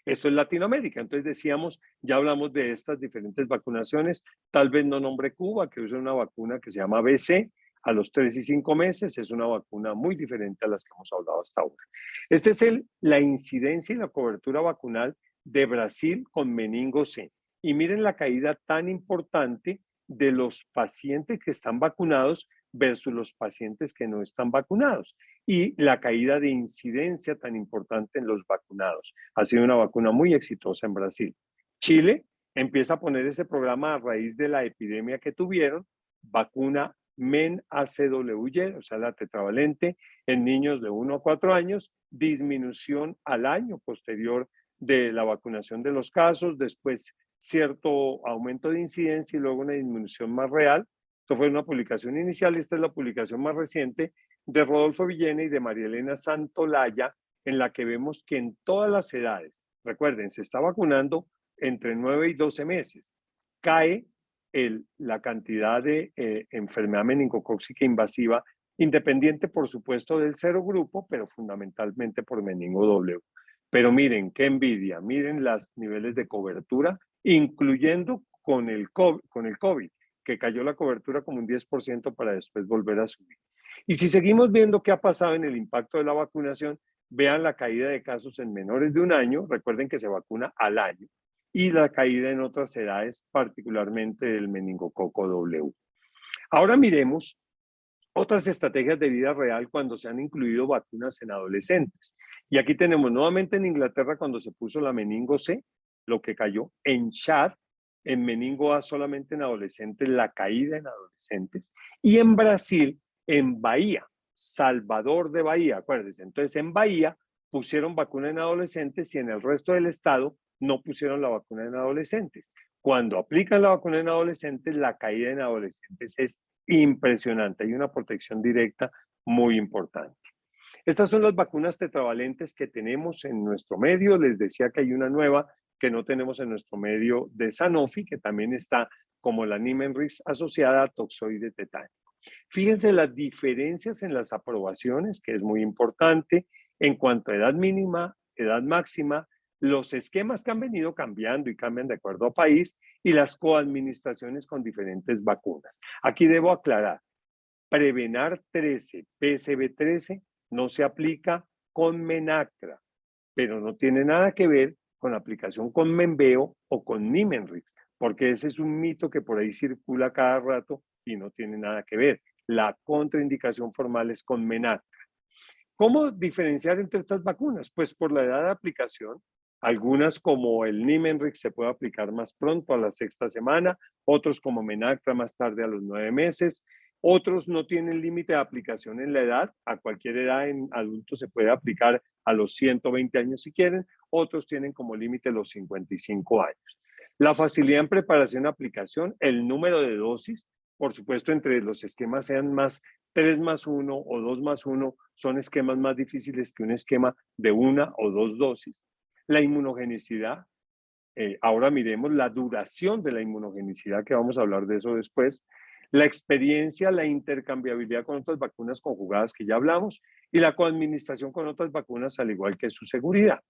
[SPEAKER 2] Esto es Latinoamérica. Entonces decíamos, ya hablamos de estas diferentes vacunaciones. Tal vez no nombre Cuba, que usa una vacuna que se llama BC a los 3 y 5 meses. Es una vacuna muy diferente a las que hemos hablado hasta ahora. Esta es la incidencia y la cobertura vacunal de Brasil con meningo C. Y miren la caída tan importante de los pacientes que están vacunados versus los pacientes que no están vacunados y la caída de incidencia tan importante en los vacunados. Ha sido una vacuna muy exitosa en Brasil. Chile empieza a poner ese programa a raíz de la epidemia que tuvieron, vacuna MEN-ACWY, o sea, la tetravalente, en niños de 1 a 4 años, disminución al año posterior de la vacunación de los casos, después cierto aumento de incidencia y luego una disminución más real. Esto fue una publicación inicial, esta es la publicación más reciente de Rodolfo Villena y de María Elena Santolaya, en la que vemos que en todas las edades, recuerden, se está vacunando entre 9 y 12 meses, cae la cantidad de enfermedad meningocócica invasiva, independiente por supuesto del serogrupo, pero fundamentalmente por meningo W. Pero miren, qué envidia, miren los niveles de cobertura, incluyendo con el COVID, que cayó la cobertura como un 10% para después volver a subir. Y si seguimos viendo qué ha pasado en el impacto de la vacunación, vean la caída de casos en menores de 1 año, recuerden que se vacuna al año, y la caída en otras edades, particularmente del meningococo W. Ahora miremos otras estrategias de vida real cuando se han incluido vacunas en adolescentes. Y aquí tenemos nuevamente en Inglaterra cuando se puso la meningo C, lo que cayó. En Chad, en meningo A solamente en adolescentes, la caída en adolescentes. Y en Brasil, en Bahía, Salvador de Bahía, acuérdense. Entonces en Bahía pusieron vacuna en adolescentes y en el resto del estado no pusieron la vacuna en adolescentes. Cuando aplican la vacuna en adolescentes, la caída en adolescentes es impresionante. Hay una protección directa muy importante. Estas son las vacunas tetravalentes que tenemos en nuestro medio. Les decía que hay una nueva que no tenemos en nuestro medio de Sanofi, que también está como la Nimenrix asociada a toxoide tetánico. Fíjense las diferencias en las aprobaciones, que es muy importante en cuanto a edad mínima, edad máxima, los esquemas que han venido cambiando y cambian de acuerdo a país y las coadministraciones con diferentes vacunas. Aquí debo aclarar, Prevenar 13, PSB 13 no se aplica con Menactra, pero no tiene nada que ver con la aplicación con Menveo o con Nimenrix, porque ese es un mito que por ahí circula cada rato y no tiene nada que ver. La contraindicación formal es con Menactra. ¿Cómo diferenciar entre estas vacunas? Pues por la edad de aplicación. Algunas como el Nimenrix se puede aplicar más pronto a la sexta semana, otros como Menactra más tarde a los 9 meses, otros no tienen límite de aplicación en la edad, a cualquier edad en adultos se puede aplicar a los 120 años si quieren, otros tienen como límite los 55 años. La facilidad en preparación y aplicación, el número de dosis, por supuesto entre los esquemas sean más 3+1 o 2+1 son esquemas más difíciles que un esquema de 1 o 2 dosis. La inmunogenicidad, ahora miremos la duración de la inmunogenicidad, que vamos a hablar de eso después. La experiencia, la intercambiabilidad con otras vacunas conjugadas que ya hablamos y la coadministración con otras vacunas, al igual que su seguridad.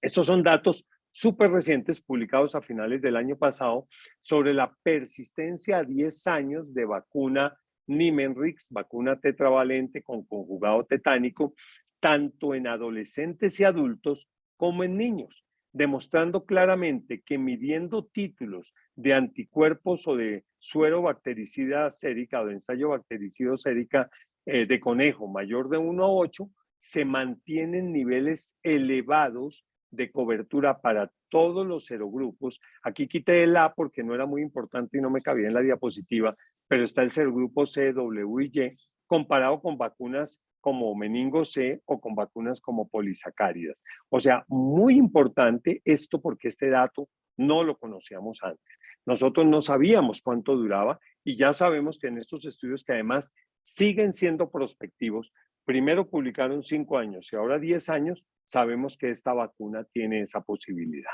[SPEAKER 2] Estos son datos súper recientes publicados a finales del año pasado sobre la persistencia a 10 años de vacuna Nimenrix, vacuna tetravalente con conjugado tetánico, tanto en adolescentes y adultos como en niños, demostrando claramente que midiendo títulos de anticuerpos o de suero bactericida sérica o de ensayo bactericida sérica de conejo mayor de 1 a 8, se mantienen niveles elevados de cobertura para todos los serogrupos. Aquí quité el A porque no era muy importante y no me cabía en la diapositiva, pero está el serogrupo C, W y Y, comparado con vacunas como meningo C o con vacunas como polisacáridas. O sea, muy importante esto porque este dato no lo conocíamos antes. Nosotros no sabíamos cuánto duraba y ya sabemos que en estos estudios que además siguen siendo prospectivos, primero publicaron 5 años y ahora 10 años, sabemos que esta vacuna tiene esa posibilidad.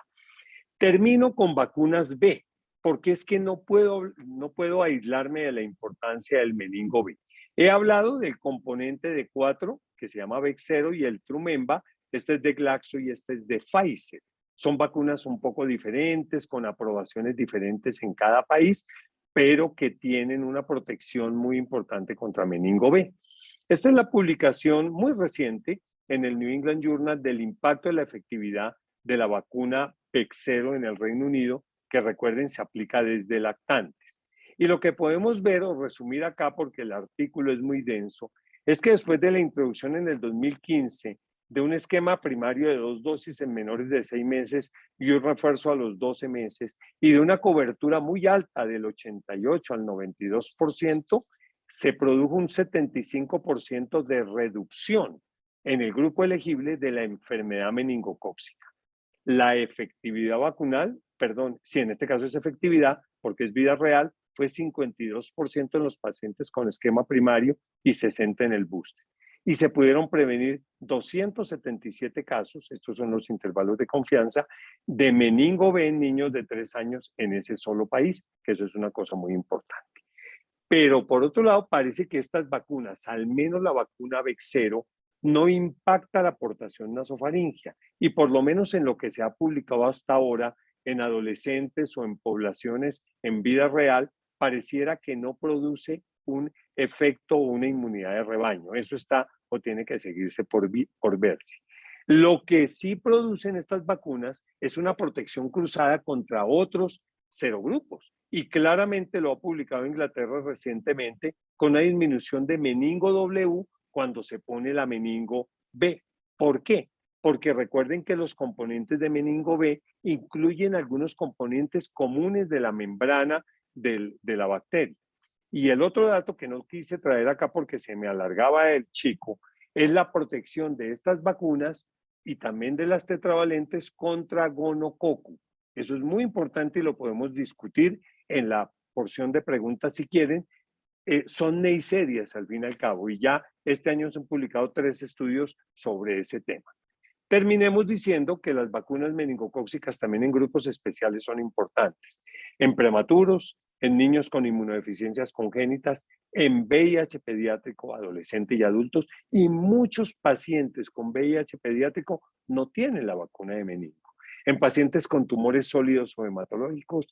[SPEAKER 2] Termino con vacunas B, porque es que no puedo aislarme de la importancia del meningo B. He hablado del componente de 4, que se llama Bexero, y el Trumemba. Este es de Glaxo y este es de Pfizer. Son vacunas un poco diferentes, con aprobaciones diferentes en cada país, pero que tienen una protección muy importante contra meningo B. Esta es la publicación muy reciente en el New England Journal del impacto de la efectividad de la vacuna Bexero en el Reino Unido, que recuerden se aplica desde lactantes. Y lo que podemos ver o resumir acá, porque el artículo es muy denso, es que después de la introducción en el 2015 de un esquema primario de 2 dosis en menores de 6 meses y un refuerzo a los 12 meses y de una cobertura muy alta del 88 al 92%, se produjo un 75% de reducción en el grupo elegible de la enfermedad meningocócica. La efectividad vacunal, perdón, si en este caso es efectividad, porque es vida real, fue 52% en los pacientes con esquema primario y 60% en el booster. Y se pudieron prevenir 277 casos, estos son los intervalos de confianza, de meningo B en niños de 3 años en ese solo país, que eso es una cosa muy importante. Pero por otro lado, parece que estas vacunas, al menos la vacuna Bexero, no impacta la aportación nasofaringea y por lo menos en lo que se ha publicado hasta ahora en adolescentes o en poblaciones en vida real, pareciera que no produce un efecto o una inmunidad de rebaño. Eso está o tiene que seguirse por verse. Lo que sí producen estas vacunas es una protección cruzada contra otros serogrupos. Y claramente lo ha publicado Inglaterra recientemente con una disminución de meningo W cuando se pone la meningo B. ¿Por qué? Porque recuerden que los componentes de meningo B incluyen algunos componentes comunes de la membrana de la bacteria. Y el otro dato que no quise traer acá porque se me alargaba el chico es la protección de estas vacunas y también de las tetravalentes contra gonococo. Eso es muy importante y lo podemos discutir en la porción de preguntas si quieren. Son neiserias al fin y al cabo y ya Este año se han publicado 3 estudios sobre ese tema. Terminemos diciendo que las vacunas meningocócicas también en grupos especiales son importantes. En prematuros, en niños con inmunodeficiencias congénitas, en VIH pediátrico, adolescente y adultos, y muchos pacientes con VIH pediátrico no tienen la vacuna de meningo. En pacientes con tumores sólidos o hematológicos,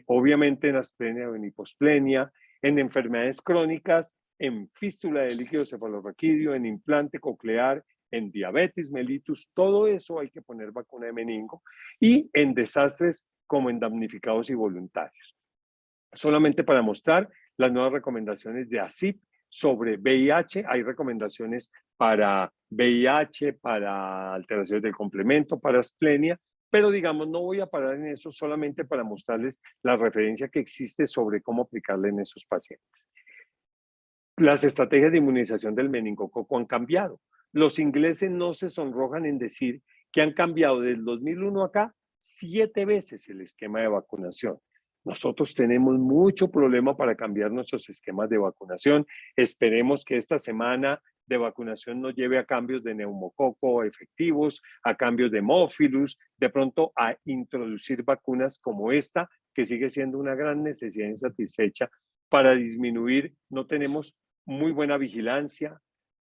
[SPEAKER 2] obviamente en astenia o en hiposplenia, en enfermedades crónicas, en fístula de líquido cefalorraquídeo, en implante coclear, en diabetes mellitus, todo eso hay que poner vacuna de meningo, y en desastres como en damnificados y voluntarios. Solamente para mostrar las nuevas recomendaciones de ACIP sobre VIH, hay recomendaciones para VIH, para alteraciones del complemento, para asplenia, pero digamos, no voy a parar en eso, solamente para mostrarles la referencia que existe sobre cómo aplicarla en esos pacientes. Las estrategias de inmunización del meningococo han cambiado. Los ingleses no se sonrojan en decir que han cambiado desde el 2001 acá 7 veces el esquema de vacunación. Nosotros tenemos mucho problema para cambiar nuestros esquemas de vacunación. Esperemos que esta semana de vacunación nos lleve a cambios de neumococo efectivos, a cambios de Hemophilus, de pronto a introducir vacunas como esta, que sigue siendo una gran necesidad insatisfecha para disminuir. No tenemos muy buena vigilancia,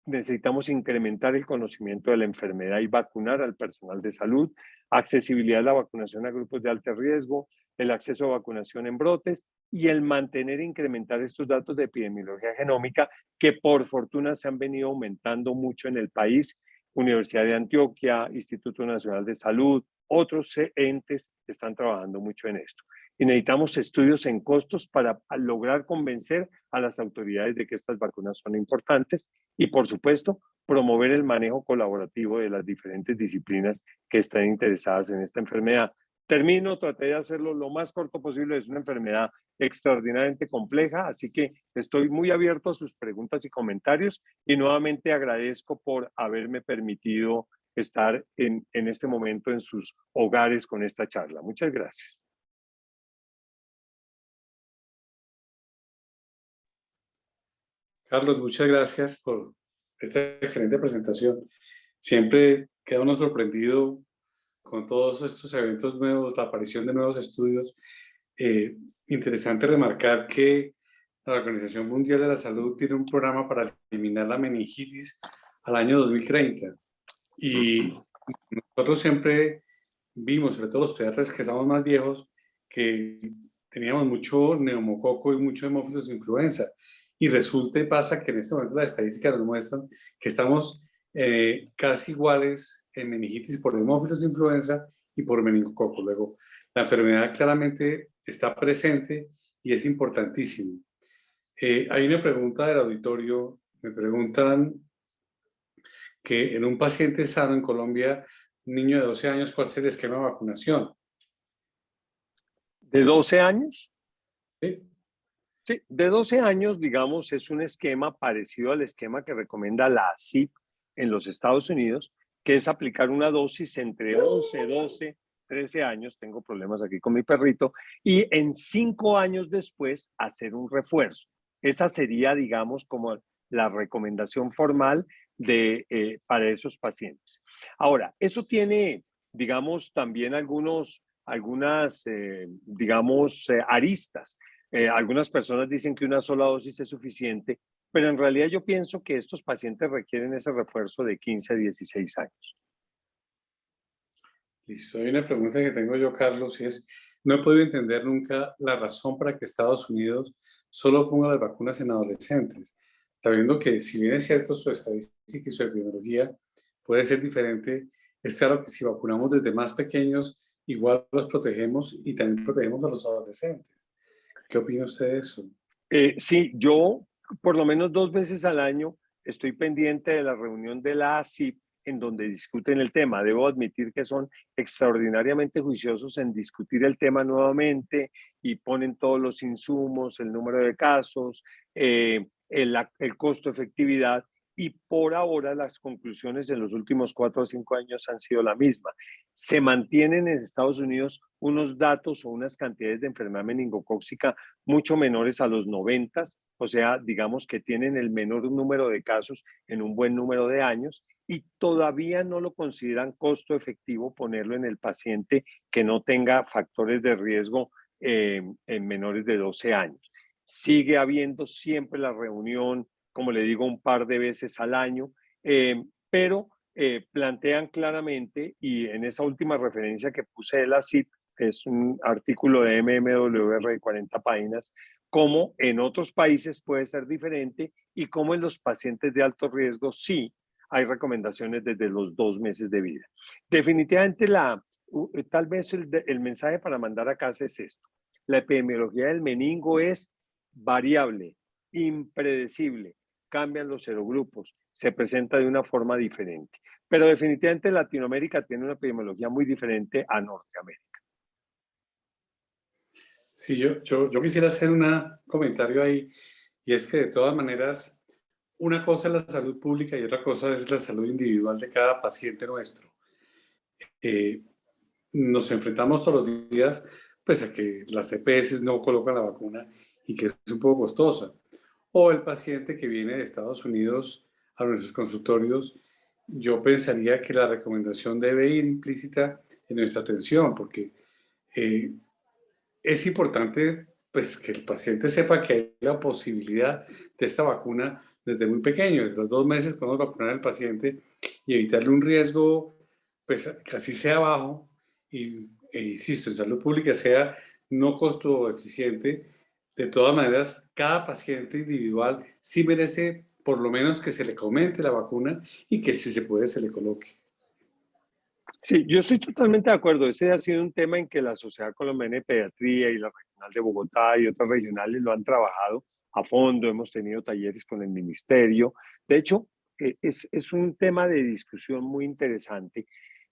[SPEAKER 2] necesitamos incrementar el conocimiento de la enfermedad y vacunar al personal de salud, accesibilidad a la vacunación a grupos de alto riesgo, el acceso a vacunación en brotes y el mantener e incrementar estos datos de epidemiología genómica que por fortuna se han venido aumentando mucho en el país. Universidad de Antioquia, Instituto Nacional de Salud, otros entes están trabajando mucho en esto. Y necesitamos estudios en costos para lograr convencer a las autoridades de que estas vacunas son importantes y, por supuesto, promover el manejo colaborativo de las diferentes disciplinas que están interesadas en esta enfermedad. Termino, traté de hacerlo lo más corto posible, es una enfermedad extraordinariamente compleja, así que estoy muy abierto a sus preguntas y comentarios y nuevamente agradezco por haberme permitido estar en este momento en sus hogares con esta charla. Muchas gracias.
[SPEAKER 1] Carlos, muchas gracias por esta excelente presentación. Siempre queda uno sorprendido con todos estos eventos nuevos, la aparición de nuevos estudios. Interesante remarcar que la Organización Mundial de la Salud tiene un programa para eliminar la meningitis al año 2030. Y nosotros siempre vimos, sobre todo los pediatras que estamos más viejos, que teníamos mucho neumococo y mucho hemófilos influenza. Y resulta y pasa que en este momento las estadísticas nos muestran que estamos casi iguales en meningitis por hemófilos influenza y por meningococo. Luego, la enfermedad claramente está presente y es importantísimo. Hay una pregunta del auditorio, me preguntan que en un paciente sano en Colombia, un niño de 12 años, ¿cuál es el esquema de vacunación?
[SPEAKER 2] ¿De 12 años?
[SPEAKER 1] ¿Sí?
[SPEAKER 2] Sí, de 12 años, digamos, es un esquema parecido al esquema que recomienda la ACIP en los Estados Unidos, que es aplicar una dosis entre 11, 12, 13 años, tengo problemas aquí con mi perrito, y en 5 años después hacer un refuerzo. Esa sería, digamos, como la recomendación formal para esos pacientes. Ahora, eso tiene, digamos, también algunas, digamos, aristas. Algunas personas dicen que una sola dosis es suficiente, pero en realidad yo pienso que estos pacientes requieren ese refuerzo de 15 a 16 años.
[SPEAKER 1] Listo. Hay una pregunta que tengo yo, Carlos, y es, no he podido entender nunca la razón para que Estados Unidos solo ponga las vacunas en adolescentes, sabiendo que si bien es cierto su estadística y su epidemiología puede ser diferente, es claro que si vacunamos desde más pequeños, igual los protegemos y también protegemos a los adolescentes. ¿Qué opina usted de eso?
[SPEAKER 2] Sí, yo por lo menos 2 veces al año estoy pendiente de la reunión de la ACIP en donde discuten el tema. Debo admitir que son extraordinariamente juiciosos en discutir el tema nuevamente y ponen todos los insumos, el número de casos, el costo-efectividad. y por ahora las conclusiones en los últimos 4 o 5 años han sido la misma. Se mantienen en Estados Unidos unos datos o unas cantidades de enfermedad meningocócica mucho menores a los 90, o sea, digamos que tienen el menor número de casos en un buen número de años y todavía no lo consideran costo efectivo ponerlo en el paciente que no tenga factores de riesgo en menores de 12 años. Sigue habiendo siempre la reunión, como le digo, un par de veces al año, pero plantean claramente, y en esa última referencia que puse de la CIP, es un artículo de MMWR de 40 páginas, cómo en otros países puede ser diferente y cómo en los pacientes de alto riesgo sí hay recomendaciones desde los 2 meses de vida. Definitivamente tal vez el mensaje para mandar a casa es esto. La epidemiología del meningo es variable, impredecible, cambian los serogrupos, se presenta de una forma diferente. Pero definitivamente Latinoamérica tiene una epidemiología muy diferente a Norteamérica.
[SPEAKER 1] Sí, yo quisiera hacer un comentario ahí, y es que de todas maneras, una cosa es la salud pública y otra cosa es la salud individual de cada paciente nuestro. Eh, Nos enfrentamos todos los días pues a que las EPS no colocan la vacuna y que es un poco costosa. O el paciente que viene de Estados Unidos a nuestros consultorios, yo pensaría que la recomendación debe ir implícita en nuestra atención, porque eh, es importante pues que el paciente sepa que hay la posibilidad de esta vacuna desde muy pequeño. Desde los 2 meses podemos vacunar al paciente y evitarle un riesgo pues que así sea bajo y, insisto, en salud pública sea no costo eficiente. De todas maneras, cada paciente individual sí merece por lo menos que se le comente la vacuna y que si se puede se le coloque.
[SPEAKER 2] Sí, yo estoy totalmente de acuerdo. Ese ha sido un tema en que la Sociedad Colombiana de Pediatría y la Regional de Bogotá y otras regionales lo han trabajado a fondo. Hemos tenido talleres con el ministerio. De hecho, es un tema de discusión muy interesante.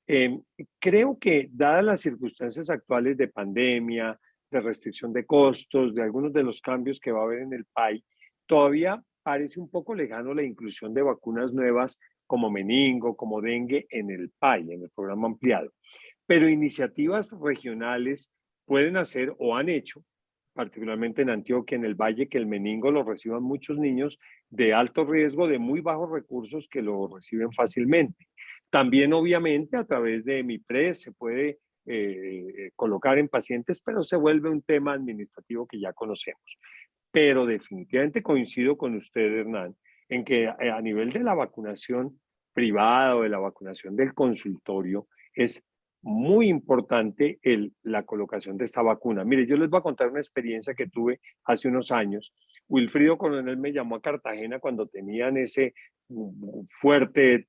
[SPEAKER 2] Eh, Creo que, dadas las circunstancias actuales de pandemia, de restricción de costos, de algunos de los cambios que va a haber en el país, todavía parece un poco lejano la inclusión de vacunas nuevas como meningo, como dengue en el PAI, en el programa ampliado. Pero iniciativas regionales pueden hacer o han hecho, particularmente en Antioquia, en el Valle, que el meningo lo reciban muchos niños de alto riesgo, de muy bajos recursos que lo reciben fácilmente. También, obviamente, a través de MIPRES se puede colocar en pacientes, pero se vuelve un tema administrativo que ya conocemos. Pero definitivamente coincido con usted, Hernán, en que a nivel de la vacunación privada o de la vacunación del consultorio es muy importante la colocación de esta vacuna. Mire, yo les voy a contar una experiencia que tuve hace unos años. Wilfrido Coronel me llamó a Cartagena cuando tenían ese fuerte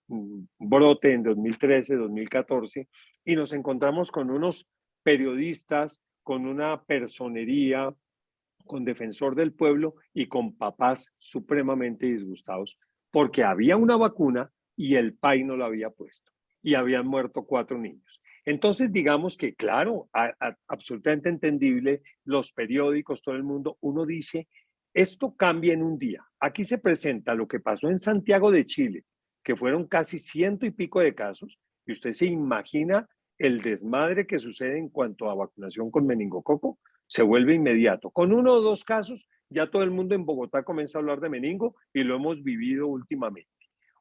[SPEAKER 2] brote en 2013, 2014, y nos encontramos con unos periodistas, con una personería, con defensor del pueblo y con papás supremamente disgustados porque había una vacuna y el PAI no la había puesto y habían muerto 4 niños. Entonces, digamos que, claro, absolutamente entendible, los periódicos, todo el mundo, uno dice, esto cambia en un día. Aquí se presenta lo que pasó en Santiago de Chile, que fueron casi 100 y pico de casos, y usted se imagina el desmadre que sucede en cuanto a vacunación con meningococo, se vuelve inmediato. Con 1 o 2 casos, ya todo el mundo en Bogotá comienza a hablar de meningo y lo hemos vivido últimamente.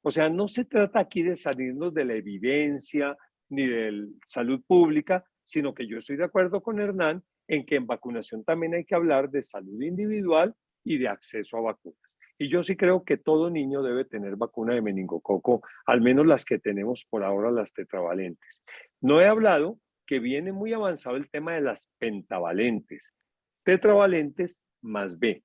[SPEAKER 2] O sea, no se trata aquí de salirnos de la evidencia ni de salud pública, sino que yo estoy de acuerdo con Hernán en que en vacunación también hay que hablar de salud individual y de acceso a vacunas. Y yo sí creo que todo niño debe tener vacuna de meningococo, al menos las que tenemos por ahora, las tetravalentes. No he hablado que viene muy avanzado el tema de las pentavalentes, tetravalentes más B,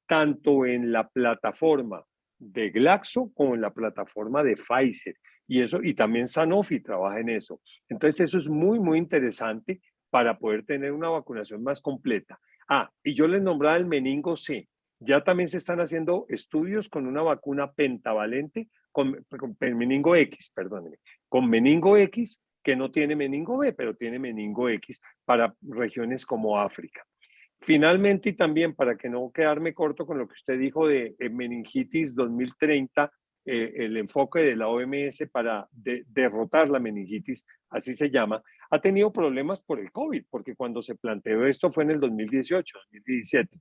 [SPEAKER 2] tanto en la plataforma de Glaxo como en la plataforma de Pfizer. Y eso, y también Sanofi trabaja en eso. Entonces, eso es muy, muy interesante para poder tener una vacunación más completa. Ah, y yo les nombraba el meningo C. Ya también se están haciendo estudios con una vacuna pentavalente, con meningo X, perdónenme, con meningo X que no tiene meningo B, pero tiene meningo X para regiones como África. Finalmente, y también para que no quedarme corto con lo que usted dijo de meningitis 2030, el enfoque de la OMS para derrotar la meningitis, así se llama, ha tenido problemas por el COVID, porque cuando se planteó esto fue en el 2018, 2017,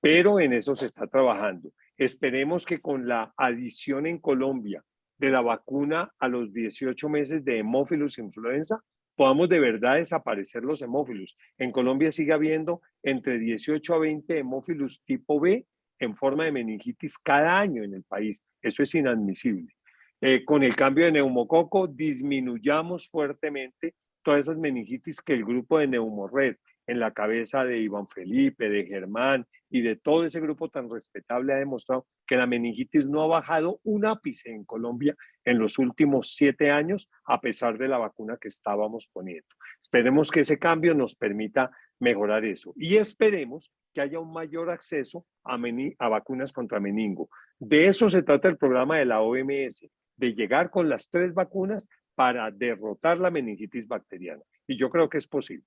[SPEAKER 2] pero en eso se está trabajando. Esperemos que con la adición en Colombia de la vacuna a los 18 meses de hemófilos influenza, podamos de verdad desaparecer los hemófilos. En Colombia sigue habiendo entre 18 a 20 hemófilos tipo B en forma de meningitis cada año en el país. Eso es inadmisible. Con el cambio de neumococo disminuyamos fuertemente todas esas meningitis que el grupo de Neumorred, en la cabeza de Iván Felipe, de Germán y de todo ese grupo tan respetable, ha demostrado que la meningitis no ha bajado un ápice en Colombia en los últimos 7 años, a pesar de la vacuna que estábamos poniendo. Esperemos que ese cambio nos permita mejorar eso y esperemos que haya un mayor acceso a vacunas contra meningo. De eso se trata el programa de la OMS, de llegar con las 3 vacunas para derrotar la meningitis bacteriana. Y yo creo que es posible.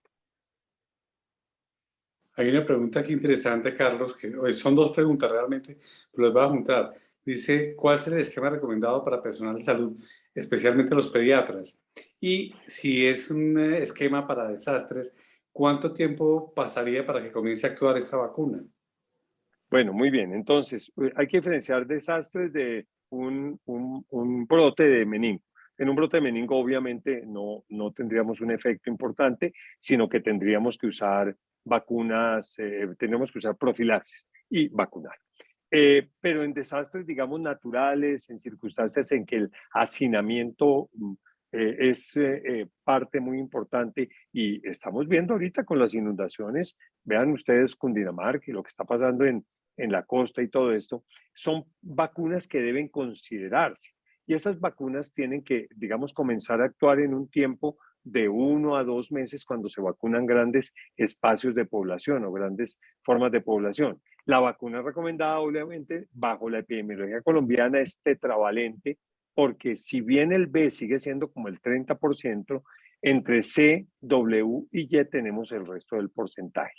[SPEAKER 1] Hay una pregunta aquí interesante, Carlos, que son 2 preguntas realmente, pero las voy a juntar. Dice, ¿cuál es el esquema recomendado para personal de salud, especialmente los pediatras? Y si es un esquema para desastres, ¿cuánto tiempo pasaría para que comience a actuar esta vacuna?
[SPEAKER 2] Bueno, muy bien. Entonces, hay que diferenciar desastres de un brote de meningo. En un brote de meningo, obviamente, no tendríamos un efecto importante, sino que tendríamos que usar vacunas, tendríamos que usar profilaxis y vacunar. Pero en desastres, digamos, naturales, en circunstancias en que el hacinamiento es parte muy importante y estamos viendo ahorita con las inundaciones, vean ustedes Cundinamarca y lo que está pasando en la costa y todo esto, son vacunas que deben considerarse. Y esas vacunas tienen que, digamos, comenzar a actuar en un tiempo de 1 a 2 meses cuando se vacunan grandes espacios de población o grandes formas de población. La vacuna recomendada, obviamente, bajo la epidemiología colombiana es tetravalente, porque si bien el B sigue siendo como el 30%, entre C, W y Y tenemos el resto del porcentaje.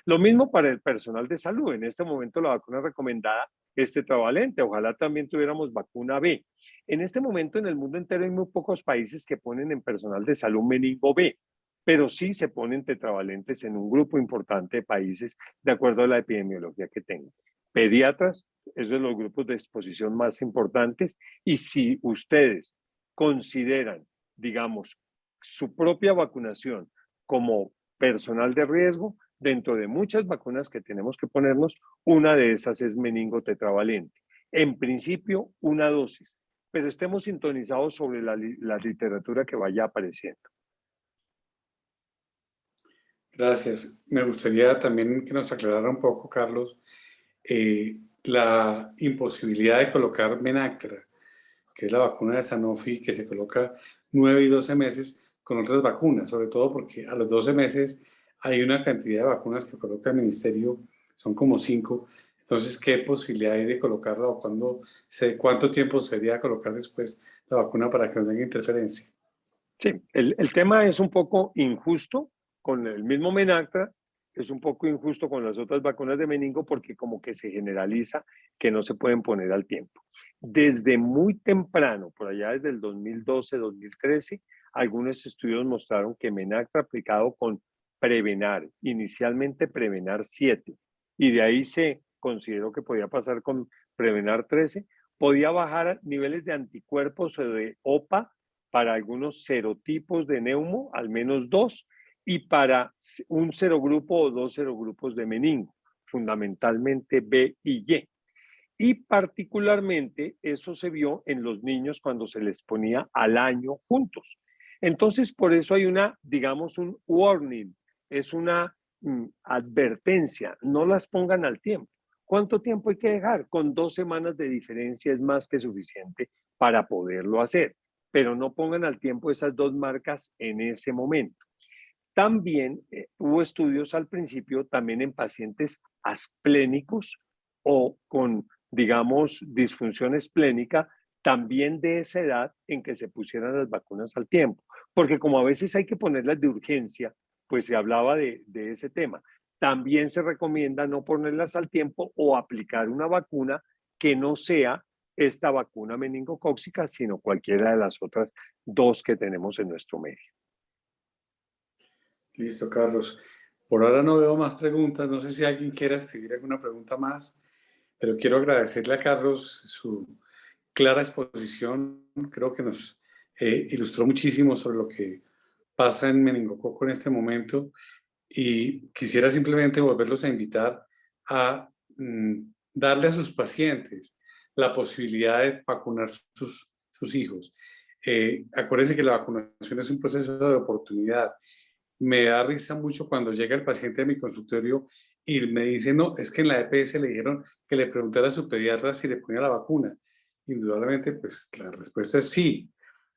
[SPEAKER 2] Lo mismo para el personal de salud. En este momento la vacuna recomendada es tetravalente. Ojalá también tuviéramos vacuna B. En este momento en el mundo entero hay muy pocos países que ponen en personal de salud meningo B, pero sí se ponen tetravalentes en un grupo importante de países de acuerdo a la epidemiología que tengan. Pediatras, es de los grupos de exposición más importantes, y si ustedes consideran, digamos, su propia vacunación como personal de riesgo, dentro de muchas vacunas que tenemos que ponernos, una de esas es meningo tetravalente. En principio, una dosis, pero estemos sintonizados sobre la literatura que vaya apareciendo.
[SPEAKER 1] Gracias. Me gustaría también que nos aclarara un poco, Carlos, la imposibilidad de colocar Menactra, que es la vacuna de Sanofi, que se coloca 9 y 12 meses con otras vacunas, sobre todo porque a los 12 meses hay una cantidad de vacunas que coloca el ministerio, son como 5. Entonces, ¿qué posibilidad hay de colocarla o cuánto tiempo sería colocar después la vacuna para que no tenga interferencia?
[SPEAKER 2] Sí, el tema es un poco injusto con el mismo Menactra, es un poco injusto con las otras vacunas de meningo porque como que se generaliza que no se pueden poner al tiempo. Desde muy temprano, por allá desde el 2012, 2013, algunos estudios mostraron que Menactra aplicado con Prevenar, inicialmente Prevenar 7, y de ahí se consideró que podía pasar con Prevenar 13, podía bajar niveles de anticuerpos o de OPA para algunos serotipos de neumo, al menos 2, y para un serogrupo o 2 serogrupos de meningo, fundamentalmente B y Y. Y particularmente eso se vio en los niños cuando se les ponía al año juntos. Entonces, por eso hay una, digamos, un warning, es una advertencia, no las pongan al tiempo. ¿Cuánto tiempo hay que dejar? Con 2 semanas de diferencia es más que suficiente para poderlo hacer, pero no pongan al tiempo esas 2 marcas en ese momento. También hubo estudios al principio también en pacientes asplénicos o con, digamos, disfunción esplénica, también de esa edad en que se pusieran las vacunas al tiempo. Porque como a veces hay que ponerlas de urgencia, pues se hablaba de ese tema. También se recomienda no ponerlas al tiempo o aplicar una vacuna que no sea esta vacuna meningocócica, sino cualquiera de las otras dos que tenemos en nuestro medio.
[SPEAKER 1] Listo, Carlos. Por ahora no veo más preguntas. No sé si alguien quiera escribir alguna pregunta más, pero quiero agradecerle a Carlos su clara exposición. Creo que nos ilustró muchísimo sobre lo que pasa en meningococo en este momento y quisiera simplemente volverlos a invitar a darle a sus pacientes la posibilidad de vacunar sus hijos. Acuérdense que la vacunación es un proceso de oportunidad. Me da risa mucho cuando llega el paciente a mi consultorio y me dice, no, es que en la EPS le dijeron que le preguntara a su pediatra si le ponía la vacuna. Indudablemente, pues la respuesta es sí.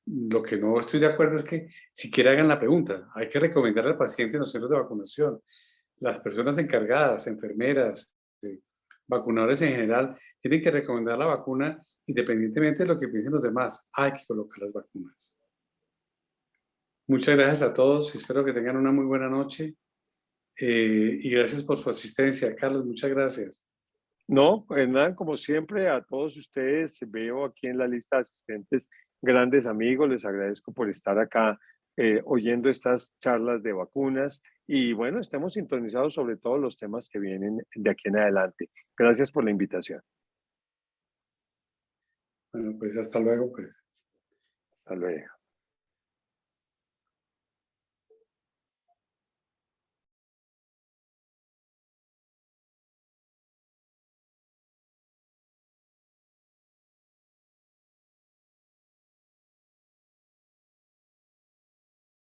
[SPEAKER 1] Lo que no estoy de acuerdo es que siquiera hagan la pregunta. Hay que recomendar al paciente en los centros de vacunación. Las personas encargadas, enfermeras, vacunadores en general, tienen que recomendar la vacuna independientemente de lo que piensen los demás. Hay que colocar las vacunas. Muchas gracias a todos y espero que tengan una muy buena noche. Y gracias por su asistencia. Carlos, muchas gracias.
[SPEAKER 2] No, Hernán, como siempre, a todos ustedes veo aquí en la lista de asistentes grandes amigos. Les agradezco por estar acá oyendo estas charlas de vacunas y bueno, estemos sintonizados sobre todos los temas que vienen de aquí en adelante. Gracias por la invitación.
[SPEAKER 1] Bueno, pues hasta luego, pues.
[SPEAKER 2] Hasta luego.